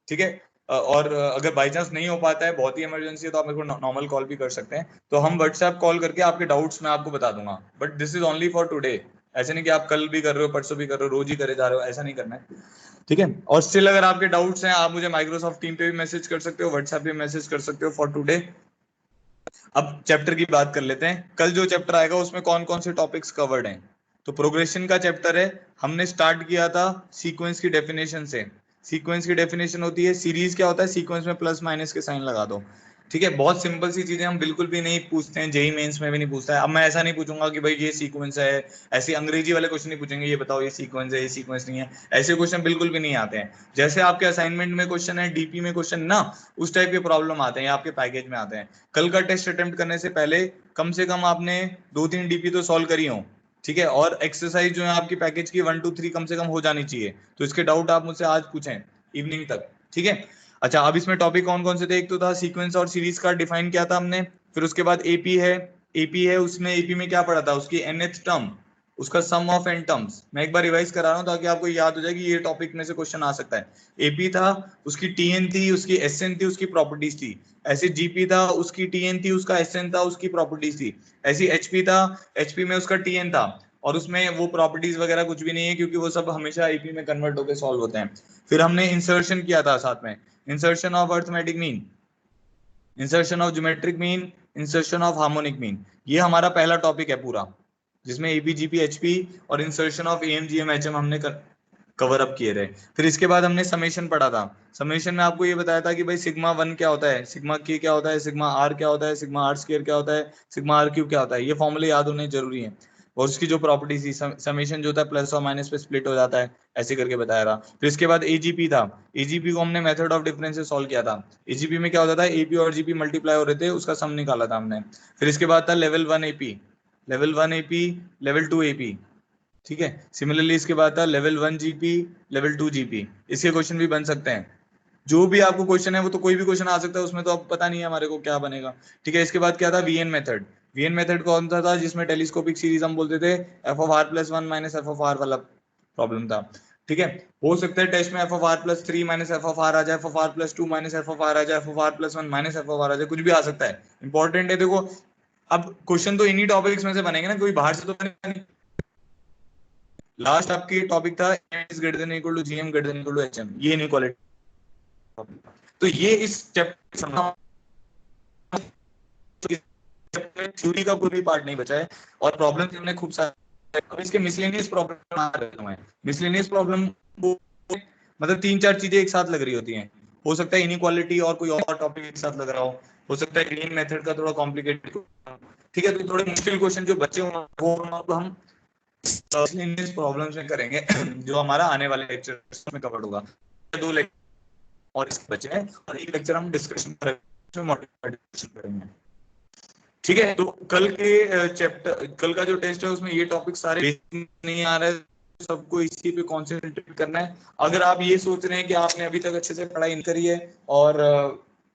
Speaker 1: ठीक है, और अगर बाई चांस नहीं हो पाता है, बहुत ही इमरजेंसी है, तो आप मेरे को नॉर्मल कॉल भी कर सकते हैं, तो हम व्हाट्सएप कॉल करके आपके डाउट्स मैं आपको बता दूंगा। But this is only for today, ऐसे नहीं कि आप कल भी कर रहे हो, परसों भी कर रहे हो, रोज ही करे जा रहे हो, ऐसा नहीं करना है। ठीक है, और स्टिल अगर आपके डाउट्स हैं आप मुझे माइक्रोसॉफ्ट टीम पे भी मैसेज कर सकते हो, व्हाट्सएप पे मैसेज कर सकते हो फॉर टुडे। अब चैप्टर की बात कर लेते हैं, कल जो चैप्टर आएगा उसमें कौन कौन से टॉपिक्स कवर्ड हैं। तो प्रोग्रेशन का चैप्टर है, हमने स्टार्ट किया था सीक्वेंस की डेफिनेशन से। सीक्वेंस की डेफिनेशन होती है, सीरीज क्या होता है, सीक्वेंस में प्लस माइनस के साइन लगा दो। ठीक है, बहुत सिंपल सी चीजें हम बिल्कुल भी नहीं पूछते हैं, जेई मेंस में भी नहीं पूछता है। अब मैं ऐसा नहीं पूछूंगा कि भाई ये सीक्वेंस है, ऐसे अंग्रेजी वाले क्वेश्चन नहीं पूछेंगे, ये बताओ ये सीक्वेंस है, ये सीक्वेंस नहीं है, ऐसे क्वेश्चन बिल्कुल भी नहीं आते हैं। जैसे आपके असाइनमेंट में क्वेश्चन है, डीपी में क्वेश्चन ना, उस टाइप के प्रॉब्लम आते हैं, आपके पैकेज में आते हैं। कल का टेस्ट अटेम्प्ट करने से पहले कम से कम आपने 2-3 डीपी तो सॉल्व करी हो। ठीक है, और एक्सरसाइज जो है आपकी पैकेज की 1 2 3 कम से कम हो जानी चाहिए। तो इसके डाउट आप मुझसे आज पूछें इवनिंग तक। ठीक है, अच्छा अब इसमें टॉपिक कौन कौन से थे, एक तो था सीक्वेंस और सीरीज का डिफाइन किया था हमने, फिर उसके बाद एपी है। एपी है, उसमें एपी में क्या पढ़ा था, उसकी nth टर्म, उसका सम ऑफ एन टर्म्स। मैं एक बार रिवाइज करा रहा हूँ ताकि आपको याद हो जाए कि ये टॉपिक में से क्वेश्चन आ सकता है। एपी था, उसकी टीएन थी, उसकी एसएन थी, उसकी प्रॉपर्टीज थी। ऐसे जीपी था, उसकी टीएन थी, उसका एसएन था, उसकी प्रॉपर्टीज थी। ऐसी एचपी था, एचपी में उसका टीएन था और उसमें वो प्रॉपर्टीज वगैरह कुछ भी नहीं है, क्योंकि वो सब हमेशा एपी में कन्वर्ट होकर सॉल्व होते हैं। फिर हमने इंसर्शन किया था साथ में, insertion of arithmetic mean, insertion of geometric mean, insertion of harmonic mean. ये हमारा पहला टॉपिक है पूरा, जिसमें एपी जीपी एचपी और insertion of am GM HM हमने कवर अप किए रहे। फिर इसके बाद हमने समेशन पढ़ा था। समेशन में आपको ये बताया था कि भाई सिग्मा 1 क्या होता है, सिग्मा के क्या होता है, सिग्मा आर क्या होता है, सिग्मा आर स्क्वायर क्या होता है, सिग्मा आर क्यूब क्या होता है। ये फॉर्मूले याद होने जरूरी है। और उसकी जो प्रॉपर्टीज थी, समेशन जो होता है प्लस और माइनस पे स्प्लिट हो जाता है, ऐसे करके बताया था। फिर इसके बाद एजीपी था, एजीपी को हमने मेथड ऑफ डिफरेंस से सॉल्व किया था। एजीपी में क्या होता था, एपी और जीपी मल्टीप्लाई हो रहे थे, उसका सम निकाला था हमने। फिर इसके बाद था level 1 AP, level 1 AP, level 2 AP. ठीक है, सिमिलरली इसके बाद था लेवल 1 जीपी, लेवल 2 जीपी। इसके क्वेश्चन भी बन सकते हैं। जो भी आपको क्वेश्चन है वो तो कोई भी क्वेश्चन आ सकता है, उसमें तो अब पता नहीं है हमारे को क्या बनेगा। ठीक है, इसके बाद क्या था, वीएन मेथड। वीएन मेथड कौन सा था, जिसमें टेलीस्कोपिक सीरीज हम बोलते थे, F of R plus 1 minus F of R वाला प्रॉब्लम था। ठीक है, हो सकता है टेस्ट में F of R plus 3 minus F of R आ जाए, F of R plus 2 minus F of R आ जाए, F of R plus 1 minus F of R आ जाए, कुछ भी आ सकता है। इंपॉर्टेंट है देखो, अब क्वेश्चन तो इन्हीं टॉपिक्स में से बनेंगे ना, कोई बाहर से तो नहीं। लास्ट आपकी टॉपिक था m is greater than or equal to gm greater than or equal to hm, ये इनइक्वालिटी। तो ये इस चैप्टर थ्योरी का कोई भी पार्ट नहीं बचा है और प्रॉब्लम हमने खूब सारे। अब इसके मिसलेनियस प्रॉब्लम आ रहे हैं। मिसलेनियस प्रॉब्लम मतलब 3-4 चीजें एक साथ लग रही होती हैं। हो सकता है इनइक्वालिटी और कोई और टॉपिक एक साथ लग रहा हो सकता है ग्रीन मेथड का थोड़ा कॉम्प्लिकेटेड। ठीक है, तो थोड़े मुश्किल क्वेश्चन जो बच्चे होंगे वो हम प्रॉब्लम्स में करेंगे जो हमारा आने वाले लेक्चर्स में कवर होगा। 2 लेक्चर और इसके बचे हैं और एक लेक्चर हम डिस्कशन करेंगे। ठीक है, तो कल के चैप्टर, कल का जो टेस्ट है उसमें ये टॉपिक सारे नहीं आ रहे, सबको इसी पे कॉन्सेंट्रेट करना है। अगर आप ये सोच रहे हैं कि आपने अभी तक अच्छे से पढ़ाई नहीं करी है और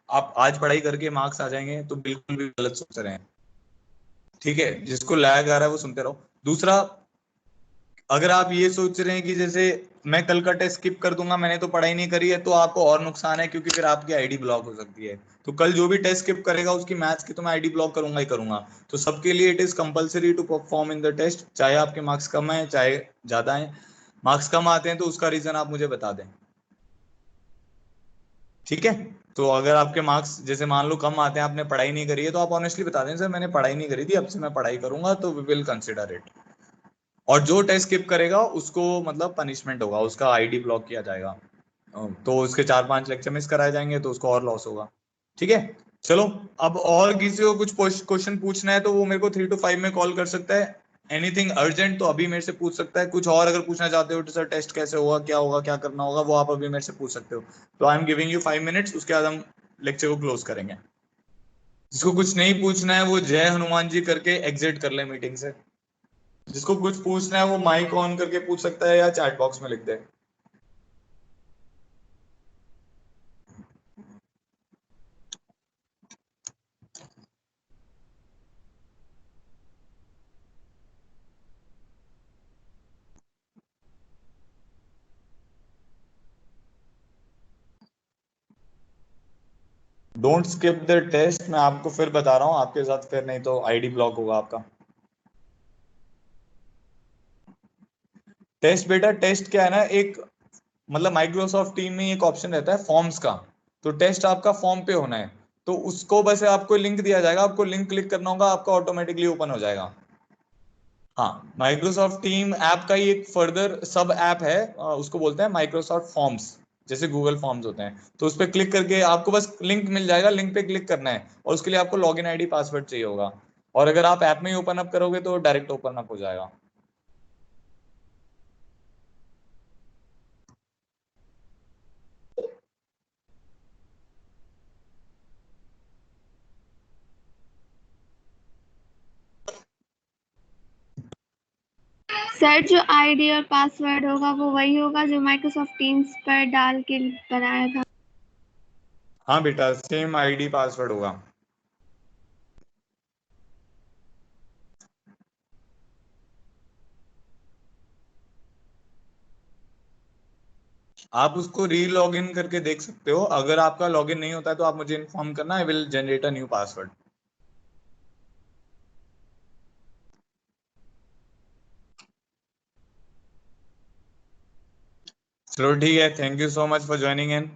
Speaker 1: आप आज पढ़ाई करके मार्क्स आ जाएंगे, तो बिल्कुल भी गलत सोच रहे हैं। ठीक है, जिसको लैग आ रहा है वो सुनते रहो। दूसरा, अगर आप ये सोच रहे हैं कि जैसे मैं कल का टेस्ट स्किप कर दूंगा, मैंने तो पढ़ाई नहीं करी है, तो आपको और नुकसान है, क्योंकि फिर आपकी आईडी ब्लॉक हो सकती है। तो कल जो भी टेस्ट स्किप करेगा उसकी मैथ्स की तो मैं आईडी ब्लॉक करूंगा ही करूंगा। तो सबके लिए it is compulsory to perform in the test, चाहे आपके मार्क्स कम है चाहे ज्यादा है। मार्क्स कम आते हैं तो उसका रीजन आप मुझे बता दें। ठीक है। तो अगर आपके मार्क्स जैसे मान लो कम आते हैं, आपने पढ़ाई नहीं करी है, तो आप ऑनेस्टली बता दें सर मैंने पढ़ाई नहीं करी थी, अब से मैं पढ़ाई करूंगा, तो वी विल कंसिडर इट। और जो टेस्ट स्किप करेगा उसको मतलब पनिशमेंट होगा, उसका आईडी ब्लॉक किया जाएगा, तो उसके 4-5 लेक्चर मिस कराए जाएंगे, तो उसको और लॉस होगा। ठीक है, चलो। अब और किसी को कुछ क्वेश्चन पूछना है तो वो मेरे को 3 to 5 में कॉल कर सकता है। एनीथिंग अर्जेंट तो अभी मेरे से पूछ सकता है। कुछ और अगर पूछना चाहते हो तो सर टेस्ट कैसे होगा, क्या करना होगा, वो आप अभी मेरे से पूछ सकते हो। तो I am giving you 5 minutes, उसके बाद हम लेक्चर को क्लोज करेंगे। जिसको कुछ नहीं पूछना है वो जय हनुमान जी करके एग्जिट कर ले मीटिंग से। जिसको कुछ पूछना है वो माइक ऑन करके पूछ सकता है या चैट बॉक्स में लिख दे। डोंट स्किप द टेस्ट, मैं आपको फिर बता रहा हूँ, आपके साथ फिर नहीं तो आईडी ब्लॉक होगा आपका। टेस्ट बेटा, टेस्ट क्या है ना, एक मतलब माइक्रोसॉफ्ट टीम में एक ऑप्शन रहता है फॉर्म्स का, तो टेस्ट आपका फॉर्म पे होना है, तो उसको बस आपको लिंक दिया जाएगा, आपको लिंक क्लिक करना होगा, आपका ऑटोमेटिकली ओपन हो जाएगा। हाँ, माइक्रोसॉफ्ट टीम ऐप का ही एक फर्दर सब ऐप है, उसको बोलते हैं माइक्रोसॉफ्ट फॉर्म्स, जैसे गूगल फॉर्म्स होते हैं। तो उस पर क्लिक करके आपको बस लिंक मिल जाएगा, लिंक पे क्लिक करना है, और उसके लिए आपको लॉगिन आईडी पासवर्ड चाहिए होगा। और अगर आप ऐप में ही ओपन अप करोगे तो डायरेक्ट ओपन अप हो जाएगा।
Speaker 3: सर जो आईडी और पासवर्ड होगा वो वही होगा जो माइक्रोसॉफ्ट टीम्स पर डाल के बनाया था।
Speaker 1: हाँ बेटा, सेम आईडी पासवर्ड होगा। आप उसको री लॉग इन करके देख सकते हो, अगर आपका लॉगिन नहीं होता है तो आप मुझे इन्फॉर्म करना, I will generate a new password. चलो ठीक है, thank you so much for joining in.